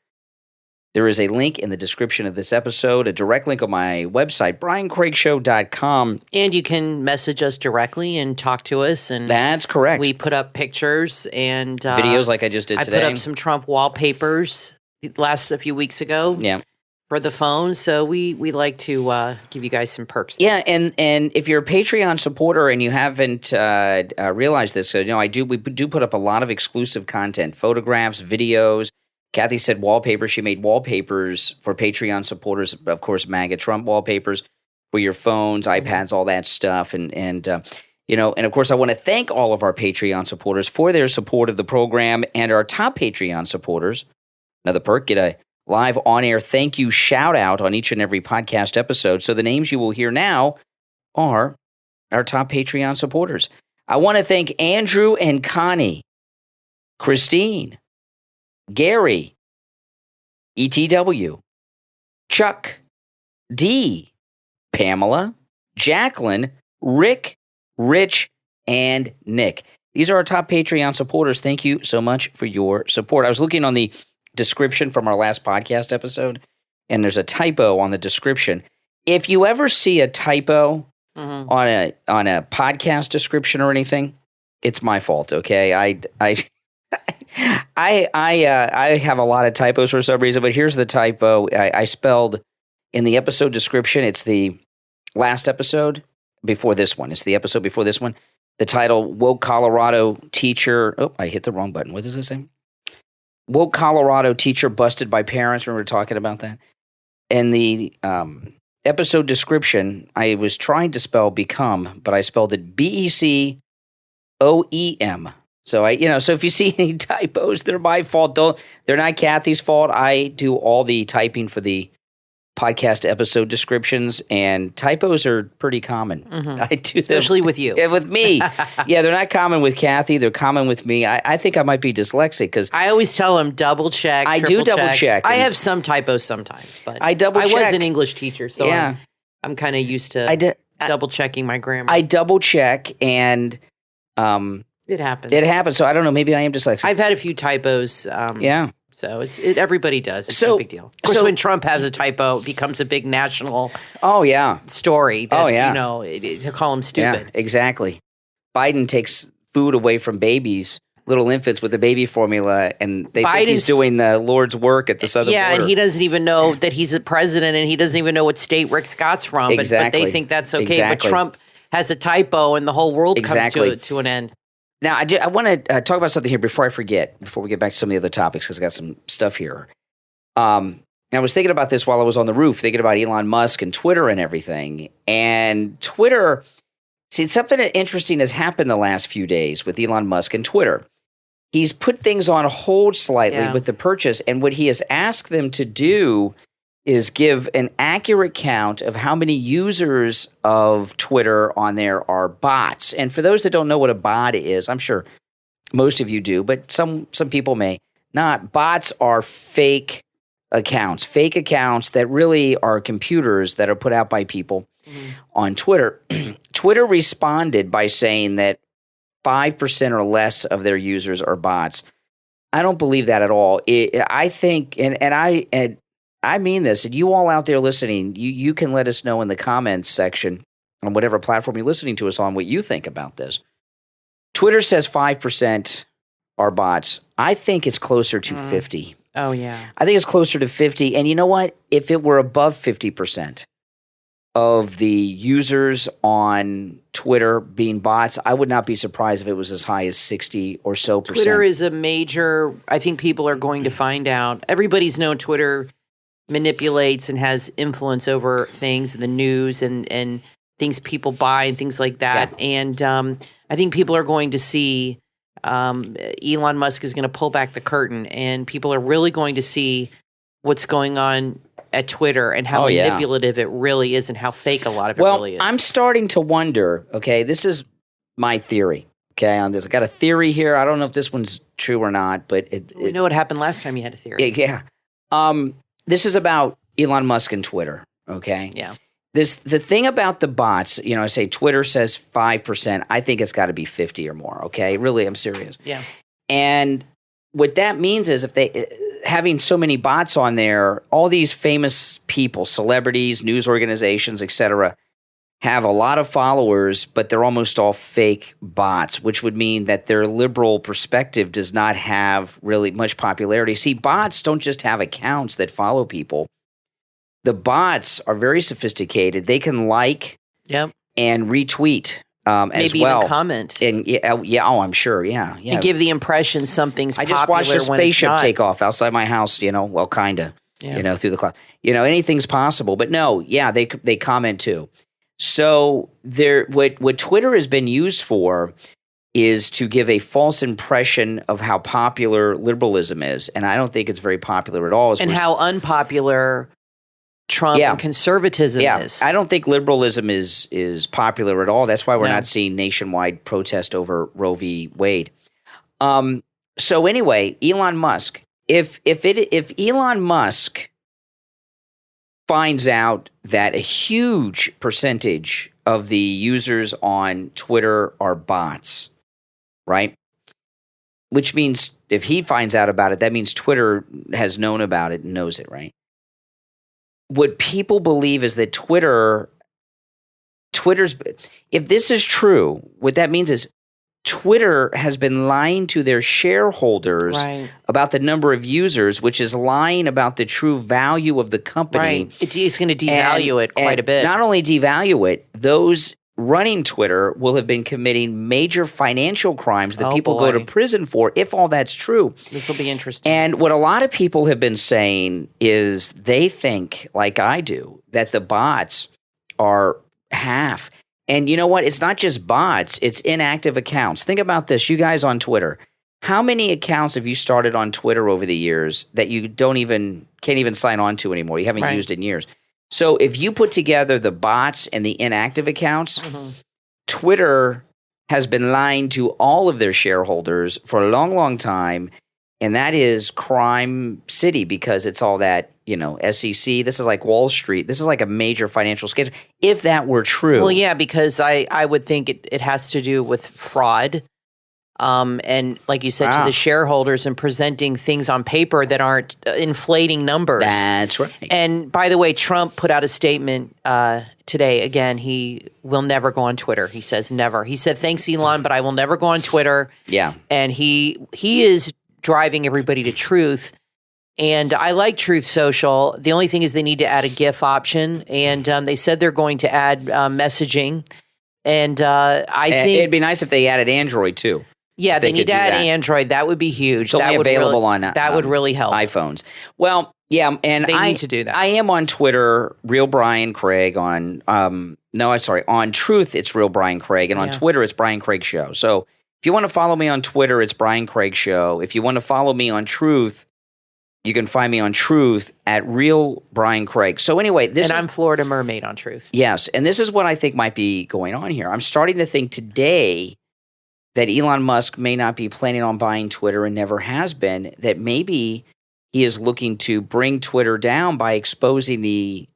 there is a link in the description of this episode, a direct link on my website, briancraigshow.com. And you can message us directly and talk to us. And that's correct. We put up pictures and videos like I just did today. I put up some Trump wallpapers a few weeks ago. Yeah. For the phone, so we like to give you guys some perks. Yeah, and if you're a Patreon supporter and you haven't realized this, we do put up a lot of exclusive content, photographs, videos. Kathy said wallpapers. She made wallpapers for Patreon supporters, of course, MAGA Trump wallpapers for your phones, iPads, all that stuff, and of course, I want to thank all of our Patreon supporters for their support of the program, and our top Patreon supporters. Another perk, get a live on-air thank you shout-out on each and every podcast episode. So the names you will hear now are our top Patreon supporters. I want to thank Andrew and Connie, Christine, Gary, ETW, Chuck, D, Pamela, Jacqueline, Rick, Rich, and Nick. These are our top Patreon supporters. Thank you so much for your support. I was looking on the description from our last podcast episode, and there's a typo on the description. If you ever see a typo on a podcast description or anything, it's my fault. Okay, I have a lot of typos for some reason, but here's the typo. I spelled in the episode description. It's the last episode before this one. It's the episode before this one. The title: Woke Colorado Teacher. Oh, I hit the wrong button. What does it say? Woke Colorado teacher busted by parents. Remember talking about that? In the episode description, I was trying to spell become, but I spelled it BECOEM. So so if you see any typos, they're my fault. They're not Kathy's fault. I do all the typing for the podcast episode descriptions, and typos are pretty common. Mm-hmm. I do, especially with you. Yeah, with me. Yeah, they're not common with Kathy. They're common with me. I think I might be dyslexic because I always tell them double check. I do double check. I have some typos sometimes, but I double check. I was an English teacher, so yeah. I'm kind of used to double checking my grammar. I double check, and it happens. It happens. So I don't know. Maybe I am dyslexic. I've had a few typos. Yeah. So everybody does. It's no big deal. Of course, when Trump has a typo, it becomes a big national story. That's, to call him stupid. Yeah, exactly. Biden takes food away from babies, little infants with the baby formula, and they think he's doing the Lord's work at the southern border. Yeah, and he doesn't even know that he's a president, and he doesn't even know what state Rick Scott's from. Exactly. But they think that's okay. Exactly. But Trump has a typo, and the whole world comes to an end. Now, I want to talk about something here before I forget, before we get back to some of the other topics, because I got some stuff here. I was thinking about this while I was on the roof, thinking about Elon Musk and Twitter and everything. And Twitter, something interesting has happened the last few days with Elon Musk and Twitter. He's put things on hold slightly with the purchase, and what he has asked them to do is give an accurate count of how many users of Twitter on there are bots. And for those that don't know what a bot is, I'm sure most of you do, but some people may not. Bots are fake accounts that really are computers that are put out by people on Twitter. Twitter responded by saying that 5% or less of their users are bots. I don't believe that at all. I think, and I mean this, and you all out there listening, you can let us know in the comments section on whatever platform you're listening to us on what you think about this. Twitter says 5% are bots. I think it's closer to 50. Oh, yeah. I think it's closer to 50. And you know what? If it were above 50% of the users on Twitter being bots, I would not be surprised if it was as high as 60 or so percent. Twitter is a major, I think people are going to find out. Everybody's known Twitter manipulates and has influence over things in the news and things people buy and things like that. Yeah. And I think people are going to see Elon Musk is going to pull back the curtain, and people are really going to see what's going on at Twitter and how manipulative it really is and how fake a lot of it really is. I'm starting to wonder, okay, this is my theory, okay, on this. I got a theory here. I don't know if this one's true or not, but we know what happened last time you had a theory. This is about Elon Musk and Twitter, okay? Yeah. The thing about the bots, I say Twitter says 5%. I think it's got to be 50 or more, okay? Really, I'm serious. Yeah. And what that means is if they having so many bots on there, all these famous people, celebrities, news organizations, etc., have a lot of followers, but they're almost all fake bots, which would mean that their liberal perspective does not have really much popularity. See, bots don't just have accounts that follow people. The bots are very sophisticated. They can and retweet as maybe well. Even comment. And I'm sure. Yeah. And give the impression something's popular. I just watched a spaceship take take off outside my house, kind of, through the cloud. Anything's possible. But no, they comment too. So what Twitter has been used for is to give a false impression of how popular liberalism is. And I don't think it's very popular at all. And how unpopular Trump and conservatism is. I don't think liberalism is popular at all. That's why we're not seeing nationwide protest over Roe v. Wade. So anyway, Elon Musk. If Elon Musk finds out that a huge percentage of the users on Twitter are bots, right? Which means if he finds out about it, that means Twitter has known about it and knows it, right? What people believe is that Twitter's, if this is true, what that means is Twitter has been lying to their shareholders about the number of users, which is lying about the true value of the company. Right. It's going to devalue it quite a bit. Not only devalue it, those running Twitter will have been committing major financial crimes that people go to prison for, if all that's true. This will be interesting. And what a lot of people have been saying is they think, like I do, that the bots are half. And you know what? It's not just bots. It's inactive accounts. Think about this. You guys on Twitter. How many accounts have you started on Twitter over the years that you can't even sign on to anymore? You haven't used in years. So if you put together the bots and the inactive accounts, Twitter has been lying to all of their shareholders for a long, long time. And that is crime city because it's all that, SEC. This is like Wall Street. This is like a major financial scandal. If that were true. Well, yeah, because I would think it has to do with fraud. And like you said, to the shareholders and presenting things on paper that aren't inflating numbers. That's right. And by the way, Trump put out a statement today. Again, he will never go on Twitter. He says never. He said, thanks, Elon, but I will never go on Twitter. Yeah. And he is driving everybody to Truth. And I like Truth Social. The only thing is they need to add a GIF option. And they said they're going to add messaging. And I think it'd be nice if they added Android too. Yeah, they need to add Android. That would be huge. It's only available on that would really help iPhones. Well, yeah, and they need to do that. I am on Twitter, Real Brian Craig. On on Truth, it's Real Brian Craig, and on Twitter, it's Brian Craig Show. So if you want to follow me on Twitter, it's Brian Craig Show. If you want to follow me on Truth, you can find me on Truth at Real Brian Craig. So anyway, I'm Florida Mermaid on Truth. Yes, and this is what I think might be going on here. I'm starting to think today that Elon Musk may not be planning on buying Twitter and never has been, that maybe he is looking to bring Twitter down by exposing the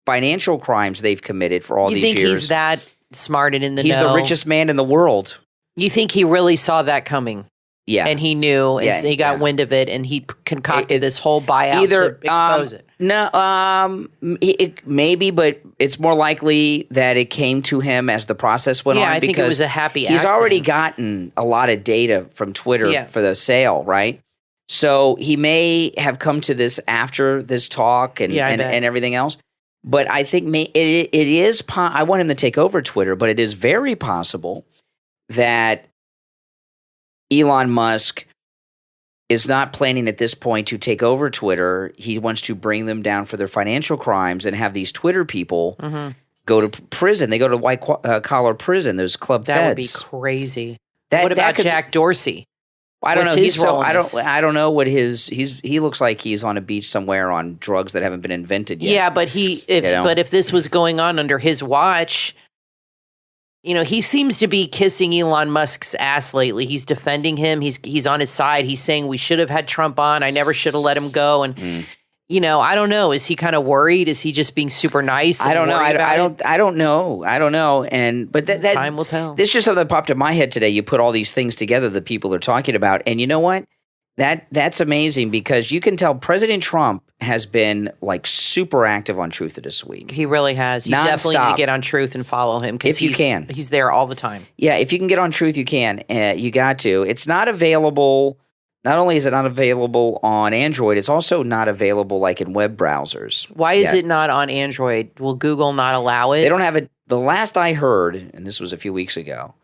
financial crimes they've committed for all these years. You think he's that smart and in the know? He's the richest man in the world. You think he really saw that coming? Yeah. And he knew, and he got wind of it, and he concocted this whole buyout to expose it. No, maybe, but it's more likely that it came to him as the process went on. Yeah, I think it was a happy accident. He's already gotten a lot of data from Twitter for the sale, right? So he may have come to this after this talk and everything else. But I think it is I want him to take over Twitter, but it is very possible that Elon Musk is not planning at this point to take over Twitter. He wants to bring them down for their financial crimes and have these Twitter people go to prison. They go to white collar prison. Those club feds. That would be crazy. What about Jack Dorsey? I don't know. His role in this? I don't know what he looks like. He's on a beach somewhere on drugs that haven't been invented yet. Yeah, but if this was going on under his watch, he seems to be kissing Elon Musk's ass lately. He's defending him. He's on his side. He's saying we should have had Trump on. I never should have let him go. And I don't know. Is he kind of worried? Is he just being super nice? I don't know. I don't know. And but that time will tell. This is just something that popped in my head today. You put all these things together that people are talking about, and you know what? That's amazing because you can tell President Trump has been like super active on Truth this week. He really has. You definitely need to get on Truth and follow him if you can. He's there all the time. Yeah, if you can get on Truth, you can. You got to. It's not available. Not only is it not available on Android, it's also not available like in web browsers. Why is it not on Android? Will Google not allow it? They don't have it. The last I heard, and this was a few weeks ago,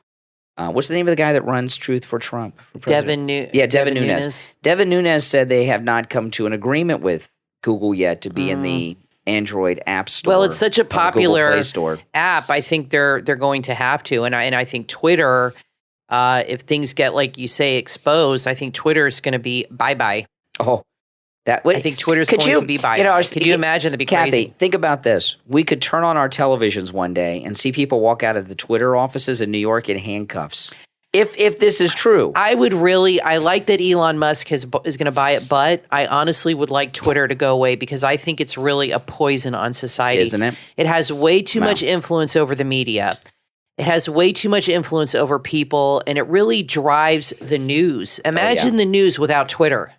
what's the name of the guy that runs Truth for Trump? Devin Nunes. Devin Nunes. Devin Nunes said they have not come to an agreement with Google yet to be in the Android App Store. Well, it's such a popular Play Store app. I think they're going to have to, and I think Twitter. If things get, like you say, exposed, I think Twitter is going to be bye-bye. Oh, I think Twitter's going to be bye-bye. Could you imagine? That'd be Kathy, crazy. Think about this. We could turn on our televisions one day and see people walk out of the Twitter offices in New York in handcuffs. If this is true. I like that Elon Musk is going to buy it, but I honestly would like Twitter to go away because I think it's really a poison on society. Isn't it? It has way too much influence over the media. It has way too much influence over people, and it really drives the news. Imagine the news without Twitter.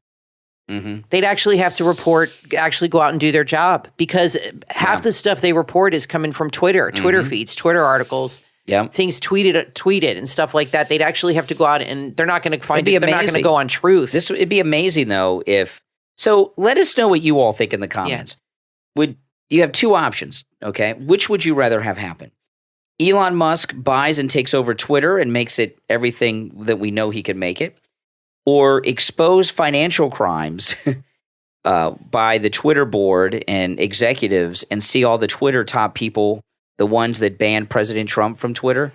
Mm-hmm. They'd actually have to actually go out and do their job because half the stuff they report is coming from Twitter, Twitter feeds, Twitter articles, things tweeted and stuff like that. They'd actually have to go out and they're not going to find it. They're not going to go on Truth. It'd be amazing, though, so let us know what you all think in the comments. You have two options, okay? Which would you rather have happen? Elon Musk buys and takes over Twitter and makes it everything that we know he can make it, or expose financial crimes by the Twitter board and executives and see all the Twitter top people, the ones that banned President Trump from Twitter,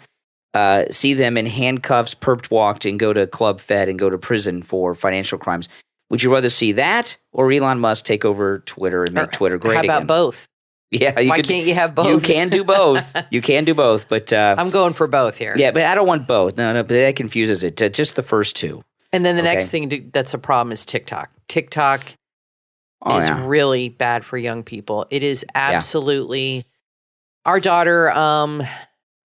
see them in handcuffs, perped walked, and go to Club Fed and go to prison for financial crimes. Would you rather see that or Elon Musk take over Twitter and make Twitter great again? How about both? Yeah, Why can't you have both? You can do both. You can do both, but I'm going for both here. Yeah, but I don't want both. No, but that confuses it. Just the first two. And then the next thing that's a problem is TikTok. TikTok is really bad for young people. It is absolutely. Our daughter, I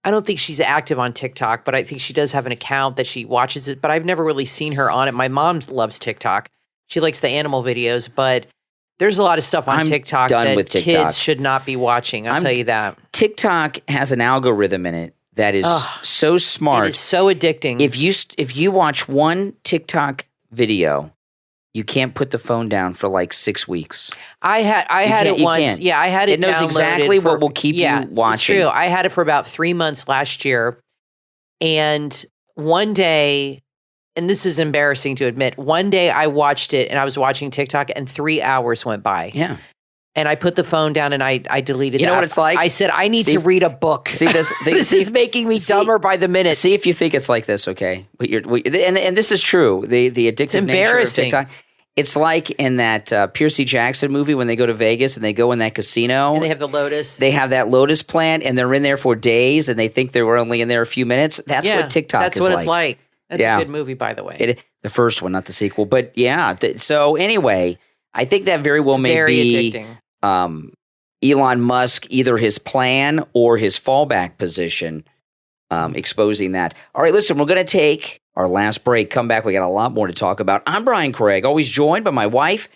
don't think she's active on TikTok, but I think she does have an account that she watches it. But I've never really seen her on it. My mom loves TikTok. She likes the animal videos, but there's a lot of stuff on TikTok that kids should not be watching. I'll tell you that. TikTok has an algorithm in it that is so smart. It is so addicting. If you watch one TikTok video, you can't put the phone down for like 6 weeks. I had it once. Can't. Yeah, I had it. It knows exactly what will keep you watching. It's true. I had it for about 3 months last year, and one day. And this is embarrassing to admit. One day I watched it and I was watching TikTok and 3 hours went by. Yeah. And I put the phone down and I deleted it. You know what it's like? I said, I need to read a book. See this? This is making me dumber by the minute. See if you think it's like this, okay? And this is true. The addictive nature of TikTok. It's like in that Percy Jackson movie when they go to Vegas and they go in that casino. And they have the Lotus. They have that Lotus plant and they're in there for days and they think they were only in there a few minutes. That's what TikTok is like. That's what it's like. That's a good movie, by the way. The first one, not the sequel. But yeah, so anyway, I think that very well may be Elon Musk, either his plan or his fallback position, exposing that. All right, listen, we're going to take our last break. Come back. We got a lot more to talk about. I'm Brian Craig, always joined by my wife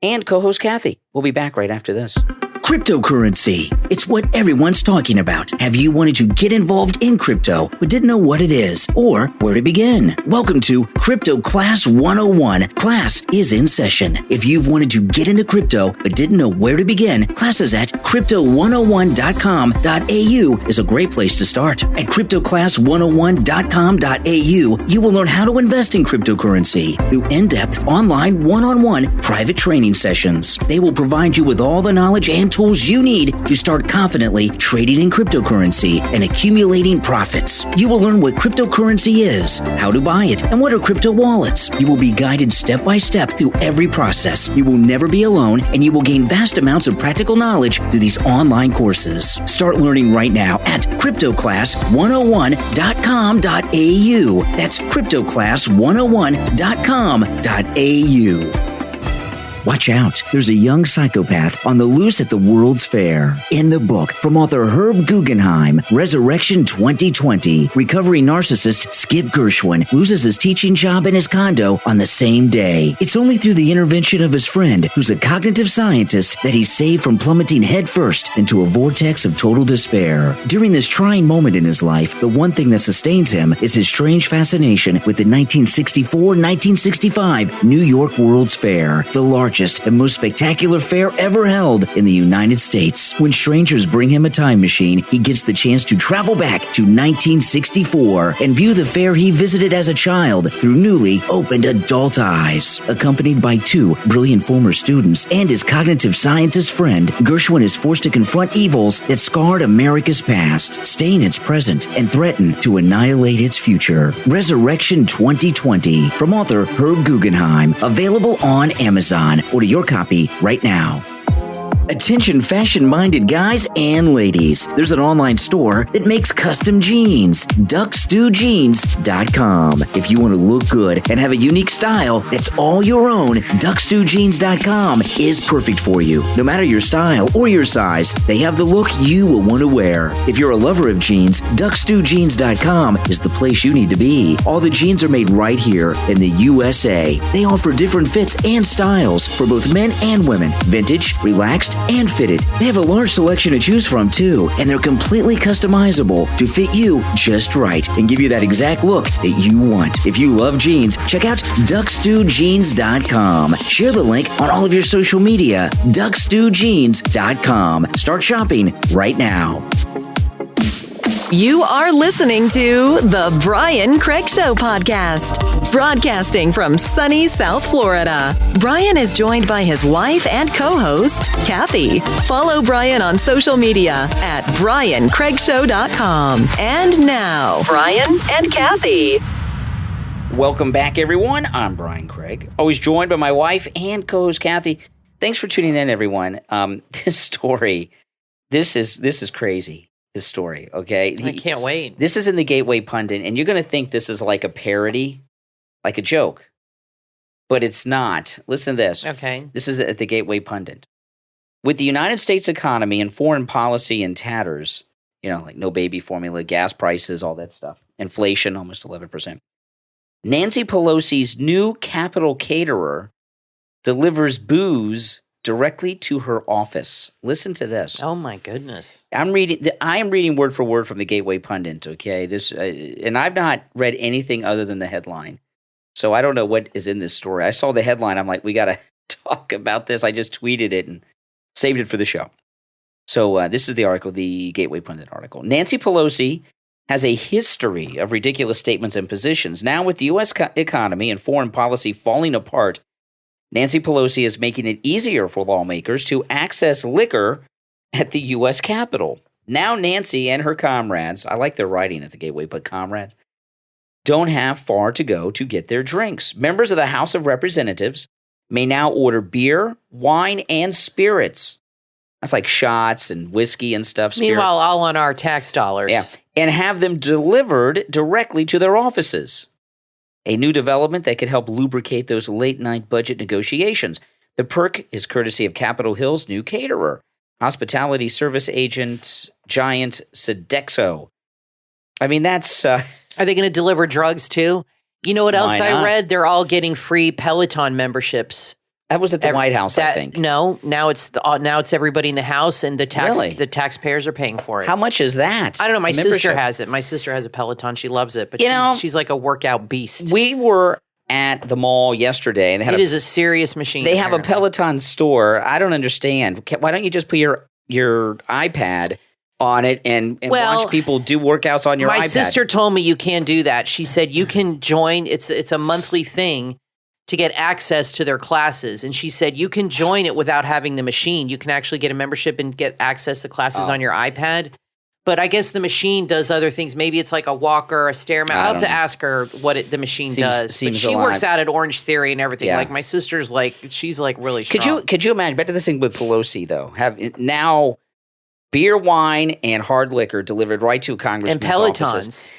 and co-host Kathy. We'll be back right after this. Cryptocurrency. It's what everyone's talking about. Have you wanted to get involved in crypto but didn't know what it is or where to begin? Welcome to Crypto Class 101. Class is in session. If you've wanted to get into crypto but didn't know where to begin, classes at crypto101.com.au is a great place to start. At cryptoclass101.com.au, you will learn how to invest in cryptocurrency through in-depth online one-on-one private training sessions. They will provide you with all the knowledge and tools you need to start confidently trading in cryptocurrency and accumulating profits. You will learn what cryptocurrency is, how to buy it, and what are crypto wallets. You will be guided step by step through every process. You will never be alone, and you will gain vast amounts of practical knowledge through these online courses. Start learning right now at cryptoclass101.com.au. That's cryptoclass101.com.au. Watch out, there's a young psychopath on the loose at the World's Fair. In the book from author Herb Guggenheim, Resurrection 2020, recovering narcissist Skip Gershwin loses his teaching job and his condo on the same day. It's only through the intervention of his friend, who's a cognitive scientist, that he's saved from plummeting headfirst into a vortex of total despair. During this trying moment in his life, the one thing that sustains him is his strange fascination with the 1964-1965 New York World's Fair, the largest and most spectacular fair ever held in the United States. When strangers bring him a time machine, he gets the chance to travel back to 1964 and view the fair he visited as a child through newly opened adult eyes. Accompanied by two brilliant former students and his cognitive scientist friend, Gershwin is forced to confront evils that scarred America's past, stain its present, and threaten to annihilate its future. Resurrection 2020 from author Herb Guggenheim, available on Amazon. Order your copy right now. Attention fashion-minded guys and ladies. There's an online store that makes custom jeans. DuckStewJeans.com. If you want to look good and have a unique style that's all your own, DuckStewJeans.com is perfect for you. No matter your style or your size, they have the look you will want to wear. If you're a lover of jeans, DuckStewJeans.com is the place you need to be. All the jeans are made right here in the USA. They offer different fits and styles for both men and women. Vintage, relaxed, and fitted. They have a large selection to choose from too, and they're completely customizable to fit you just right and give you that exact look that you want. If you love jeans, check out DuckStewJeans.com. Share the link on all of your social media. DuckStewJeans.com. Start shopping right now. You are listening to The Brian Craig Show podcast, broadcasting from sunny South Florida. Brian is joined by his wife and co-host, Kathy. Follow Brian on social media at BrianCraigShow.com. And now, Brian and Kathy. Welcome back, everyone. I'm Brian Craig, always joined by my wife and co-host, Kathy. Thanks for tuning in, everyone. This story, this is crazy. This story, okay? I can't wait. This is in the Gateway Pundit, and you're going to think this is like a parody, like a joke, but it's not. Listen to this. Okay. This is at the Gateway Pundit. With the United States economy and foreign policy in tatters, like no baby formula, gas prices, all that stuff, inflation, almost 11%. Nancy Pelosi's new Capitol caterer delivers booze directly to her office. Listen to this. Oh my goodness! I am reading word for word from the Gateway Pundit. Okay, this and I've not read anything other than the headline, so I don't know what is in this story. I saw the headline. I'm like, we got to talk about this. I just tweeted it and saved it for the show. So this is the article, the Gateway Pundit article. Nancy Pelosi has a history of ridiculous statements and positions. Now, with the U.S. economy and foreign policy falling apart, Nancy Pelosi is making it easier for lawmakers to access liquor at the U.S. Capitol. Now Nancy and her comrades, I like their writing at the Gateway, but comrades, don't have far to go to get their drinks. Members of the House of Representatives may now order beer, wine, and spirits. That's like shots and whiskey and stuff. Meanwhile, all on our tax dollars. Yeah, and have them delivered directly to their offices. A new development that could help lubricate those late-night budget negotiations. The perk is courtesy of Capitol Hill's new caterer, hospitality service agent giant Sodexo. I mean, that's... Are they going to deliver drugs too? You know what else I read? They're all getting free Peloton memberships That was at the White House, I think. No, now it's everybody in the house, and the taxpayers are paying for it. How much is that? I don't know. My sister has it. My sister has a Peloton. She loves it, but she's like a workout beast. We were at the mall yesterday, and it is a serious machine. They have a Peloton store. I don't understand. Why don't you just put your iPad on it and watch people do workouts on your iPad? My sister told me you can't do that. She said you can join. It's a monthly thing to get access to their classes. And she said you can join it without having the machine. You can actually get a membership and get access to classes on your iPad. But I guess the machine does other things. Maybe it's like a walker, a stair mat. I'll have to ask her what the machine does. But she works out at Orange Theory and everything. Yeah. Like my sister's she's really strong. Could you imagine? Back to this thing with Pelosi though. Now beer, wine, and hard liquor delivered right to congressman's offices.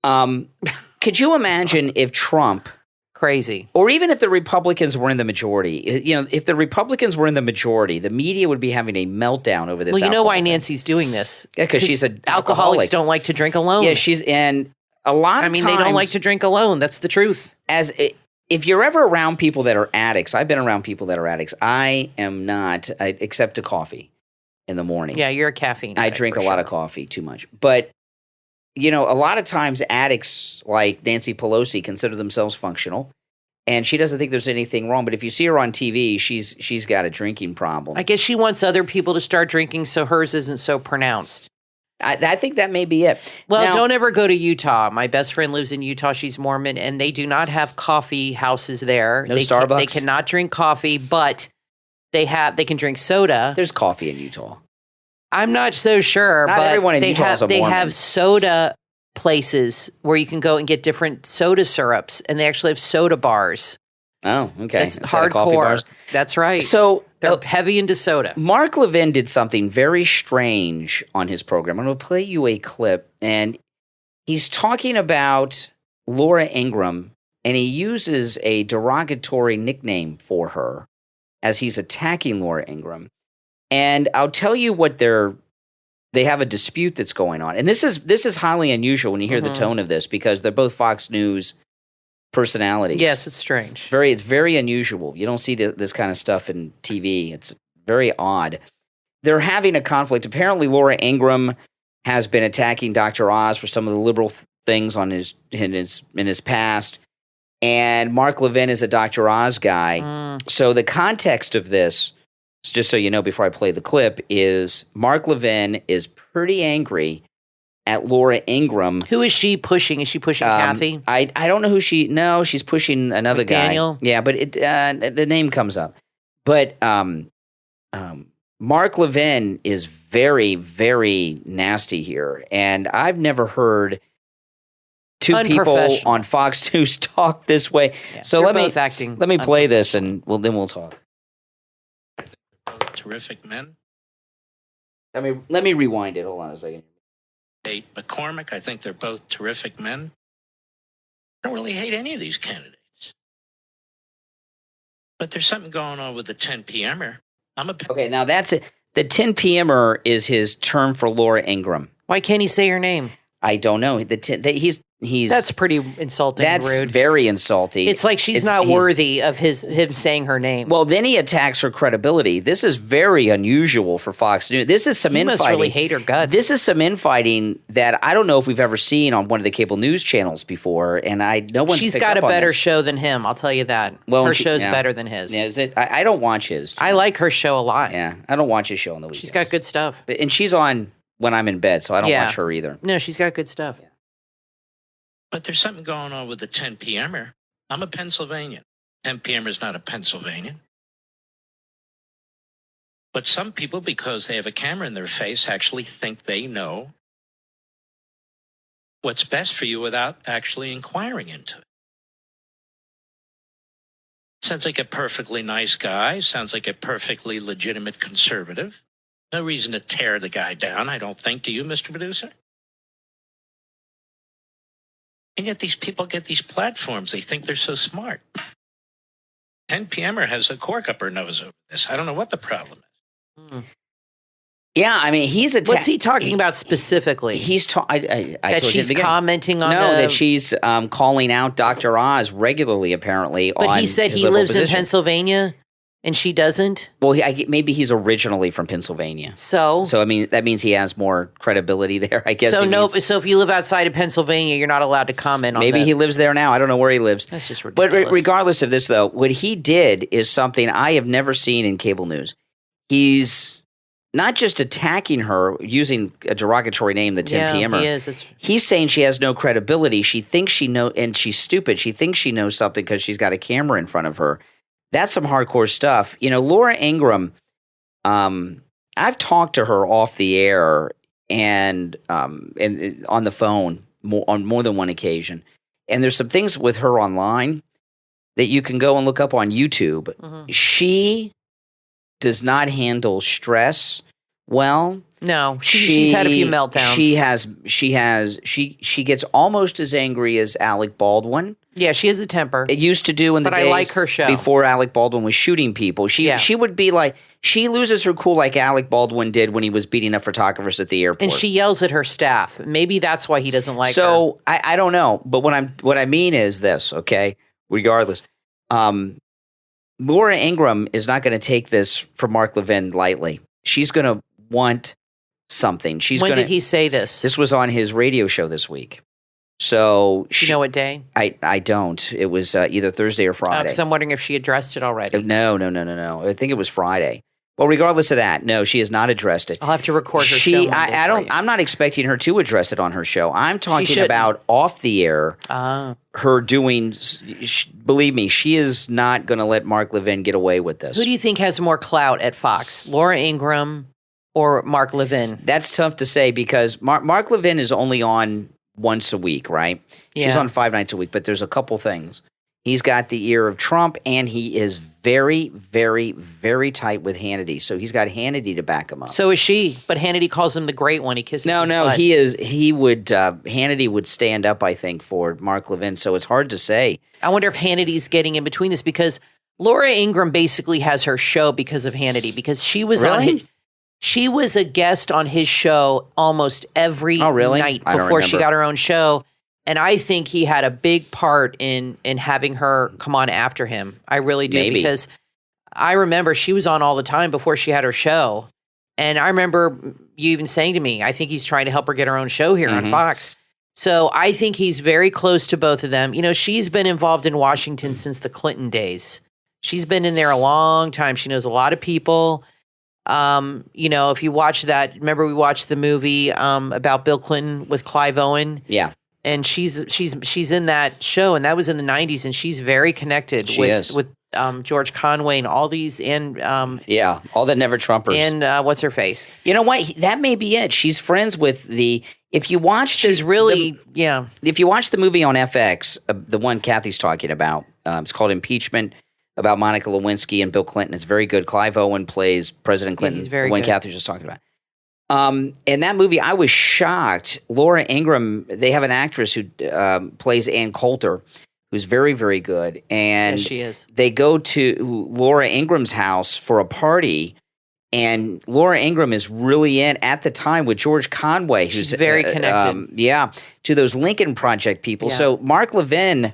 Could you imagine if Trump... Crazy. Or even if the Republicans were in the majority. If the Republicans were in the majority, the media would be having a meltdown over this. Well, you know why Nancy's doing this? Yeah, because she's an alcoholics don't like to drink alone. Yeah, and a lot of times... they don't like to drink alone. That's the truth. If you're ever around people that are addicts, I've been around people that are addicts. I am not, except to coffee in the morning. Yeah, you're a caffeine addict. I drink a lot of coffee, too much. But... a lot of times addicts like Nancy Pelosi consider themselves functional, and she doesn't think there's anything wrong. But if you see her on TV, she's got a drinking problem. I guess she wants other people to start drinking so hers isn't so pronounced. I think that may be it. Well, don't ever go to Utah. My best friend lives in Utah. She's Mormon, and they do not have coffee houses there. No Starbucks? They cannot drink coffee, but they can drink soda. There's coffee in Utah. I'm not so sure, not but everyone in Utah is a Mormon. They have soda places where you can go and get different soda syrups, and they actually have soda bars. Oh, okay. It's hardcore. That's right. So they're heavy into soda. Mark Levin did something very strange on his program. I'm going to play you a clip, and he's talking about Laura Ingraham, and he uses a derogatory nickname for her as he's attacking Laura Ingraham. And I'll tell you what they have a dispute that's going on. And this is highly unusual when you hear the tone of this, because they're both Fox News personalities. Yes, it's strange. It's very unusual. You don't see this kind of stuff in TV. It's very odd. They're having a conflict. Apparently, Laura Ingraham has been attacking Dr. Oz for some of the liberal things in his past. And Mark Levin is a Dr. Oz guy. So the context of this, just so you know before I play the clip, is Mark Levin is pretty angry at Laura Ingraham. Who is she pushing? Is she pushing Kathy? I don't know who she's pushing another guy. Daniel? Yeah, but the name comes up. But Mark Levin is very, very nasty here. And I've never heard two people on Fox News talk this way. Yeah, so let me play this, and then we'll talk. Terrific men. Let me rewind it. Hold on a second. Hate McCormick. I think they're both terrific men. I don't really hate any of these candidates. But there's something going on with the 10 p.m.er. Okay, now that's it. The 10 p.m.er is his term for Laura Ingraham. Why can't he say her name? I don't know. That's pretty insulting and rude. That's very insulting. It's like she's not worthy of him saying her name. Well, then he attacks her credibility. This is very unusual for Fox News. This is some infighting. He must really hate her guts. This is some infighting that I don't know if we've ever seen on one of the cable news channels before, and no one's She's picked got up a on better this. show than him, I'll tell you that. Well, her show's better than his. Yeah, is it? I don't watch his. I like her show a lot. Yeah, I don't watch his show on the weekends. She's got good stuff. And she's on when I'm in bed, so I don't watch her either. No, she's got good stuff. Yeah. But there's something going on with the 10 p.m.er. I'm a Pennsylvanian. 10 p.m. is not a Pennsylvanian. But some people, because they have a camera in their face, actually think they know what's best for you without actually inquiring into it. Sounds like a perfectly nice guy. Sounds like a perfectly legitimate conservative. No reason to tear the guy down, I don't think. Do you, Mr. Producer? And yet these people get these platforms. They think they're so smart. 10 p.m.er has a cork up her nose over this. I don't know what the problem is. Yeah, I mean, he's what's he talking about specifically? He's that she's commenting on that she's calling out Dr. Oz regularly, apparently. But he said he lives in Pennsylvania. And she doesn't? Well, maybe he's originally from Pennsylvania. So I mean, that means he has more credibility there, I guess. So if you live outside of Pennsylvania, you're not allowed to comment on that. Maybe he lives there now. I don't know where he lives. That's just ridiculous. But regardless of this, though, what he did is something I have never seen in cable news. He's not just attacking her using a derogatory name, the 10 p.m.er. He is. He's saying she has no credibility. She thinks she knows, and she's stupid. She thinks she knows something because she's got a camera in front of her. That's some hardcore stuff. You know, Laura Ingraham, I've talked to her off the air and on the phone on more than one occasion. And there's some things with her online that you can go and look up on YouTube. Mm-hmm. She does not handle stress well. No, she's had a few meltdowns. She gets almost as angry as Alec Baldwin. Yeah, she has a temper. It used to do in the days I like her show. Before Alec Baldwin was shooting people. She would be like, she loses her cool like Alec Baldwin did when he was beating up photographers at the airport. And she yells at her staff. Maybe that's why he doesn't like her. So I don't know, but what I mean is this, okay? Regardless, Laura Ingraham is not going to take this from Mark Levin lightly. She's going to want something. When did he say this? This was on his radio show this week. So you know what day? I don't. It was either Thursday or Friday. Because I'm wondering if she addressed it already. No. I think it was Friday. Well, regardless of that, no, she has not addressed it. I'll have to record her show. I'm not expecting her to address it on her show. I'm talking about off the air. Her doing. Believe me, she is not going to let Mark Levin get away with this. Who do you think has more clout at Fox, Laura Ingraham or Mark Levin? That's tough to say because Mark Levin is only on once a week, right? Yeah. She's on 5 nights a week, but there's a couple things. He's got the ear of Trump, and he is very, very, very tight with Hannity. So he's got Hannity to back him up. So is she, but Hannity calls him the great one. He kisses his butt. Hannity would stand up, I think, for Mark Levin. So it's hard to say. I wonder if Hannity's getting in between this because Laura Ingraham basically has her show because of Hannity because she was she was a guest on his show almost every night before she got her own show. And I think he had a big part in having her come on after him. I really do. Maybe. Because I remember she was on all the time before she had her show. And I remember you even saying to me, I think he's trying to help her get her own show here on Fox. So I think he's very close to both of them. You know, she's been involved in Washington since the Clinton days. She's been in there a long time. She knows a lot of people. You know, if you watch that, remember we watched the movie about Bill Clinton with Clive Owen? Yeah. And she's in that show, and that was in the 90s, and she's very connected with George Conway and all these, and all the Never Trumpers, and what's her face? You know what? That may be it. She's friends with If you watch, If you watch the movie on FX, the one Kathy's talking about, it's called Impeachment, about Monica Lewinsky and Bill Clinton. It's very good. Clive Owen plays President Clinton. He's very the one good. Kathy was just talking about. In that movie, I was shocked. Laura Ingraham, they have an actress who plays Ann Coulter, who's very, very good. And yes, she is. They go to Laura Ingram's house for a party, and Laura Ingraham is really in at the time with George Conway, who's She's very connected. To those Lincoln Project people. Yeah. So Mark Levin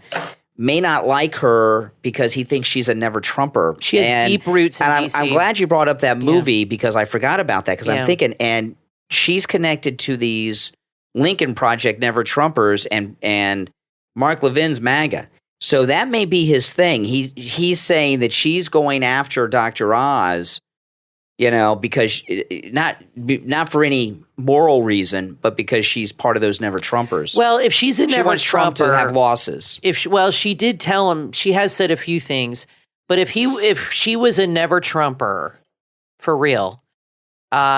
may not like her because he thinks she's a never Trumper. She has deep roots in and DC. I'm glad you brought up that movie because I forgot about that because I'm thinking, and she's connected to these Lincoln Project never Trumpers and Mark Levin's MAGA. So that may be his thing. He's saying that she's going after Dr. Oz, you know, because not for any moral reason, but because she's part of those never Trumpers. Well, if she's a never Trump Trumper, to have losses. She did tell him. She has said a few things, but if she was a never Trumper for real,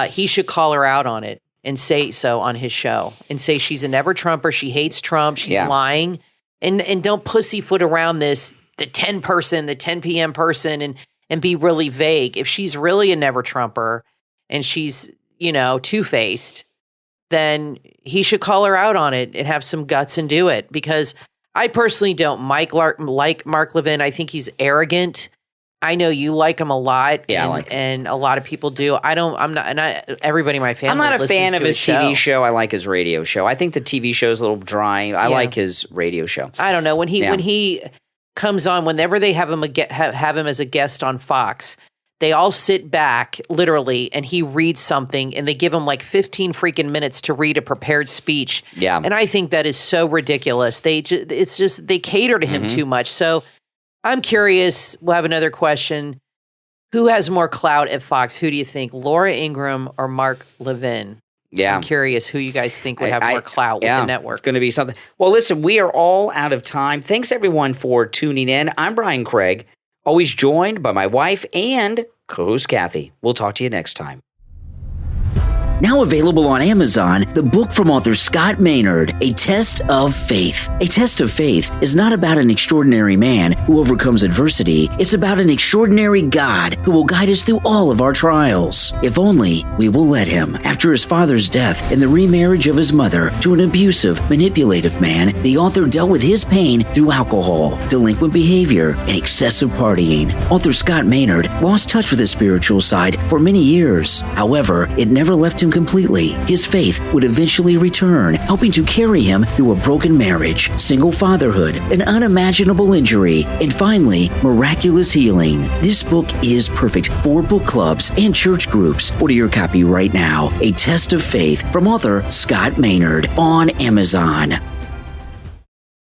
he should call her out on it and say so on his show and say she's a never Trumper. She hates Trump. She's lying, and don't pussyfoot around the 10 p.m. person and be really vague. If she's really a never Trumper and she's, you know, two-faced, then he should call her out on it and have some guts and do it. Because I personally don't like Mark Levin. I think he's arrogant. I know you like him a lot. Yeah, I like him. And a lot of people do. Everybody in my family I'm not a fan of his TV show. show. I like his radio show. I think the TV show is a little dry. I like his radio show. I don't know. When he comes on, whenever they have him have him as a guest on Fox, they all sit back literally and he reads something and they give him like 15 freaking minutes to read a prepared speech. Yeah. And I think that is so ridiculous. They cater to him too much. So I'm curious. We'll have another question. Who has more clout at Fox? Who do you think, Laura Ingraham or Mark Levin? Yeah. I'm curious who you guys think would have more clout with the network. It's going to be something. Well, listen, we are all out of time. Thanks, everyone, for tuning in. I'm Brian Craig, always joined by my wife and co-host Kathy. We'll talk to you next time. Now available on Amazon, the book from author Scott Maynard, A Test of Faith. A Test of Faith is not about an extraordinary man who overcomes adversity. It's about an extraordinary God who will guide us through all of our trials. If only we will let him. After his father's death and the remarriage of his mother to an abusive, manipulative man, the author dealt with his pain through alcohol, delinquent behavior, and excessive partying. Author Scott Maynard lost touch with his spiritual side for many years. However, it never left him completely. His faith would eventually return, helping to carry him through a broken marriage, single fatherhood, an unimaginable injury, and finally, miraculous healing. This book is perfect for book clubs and church groups. Order your copy right now. A Test of Faith from author Scott Maynard on Amazon.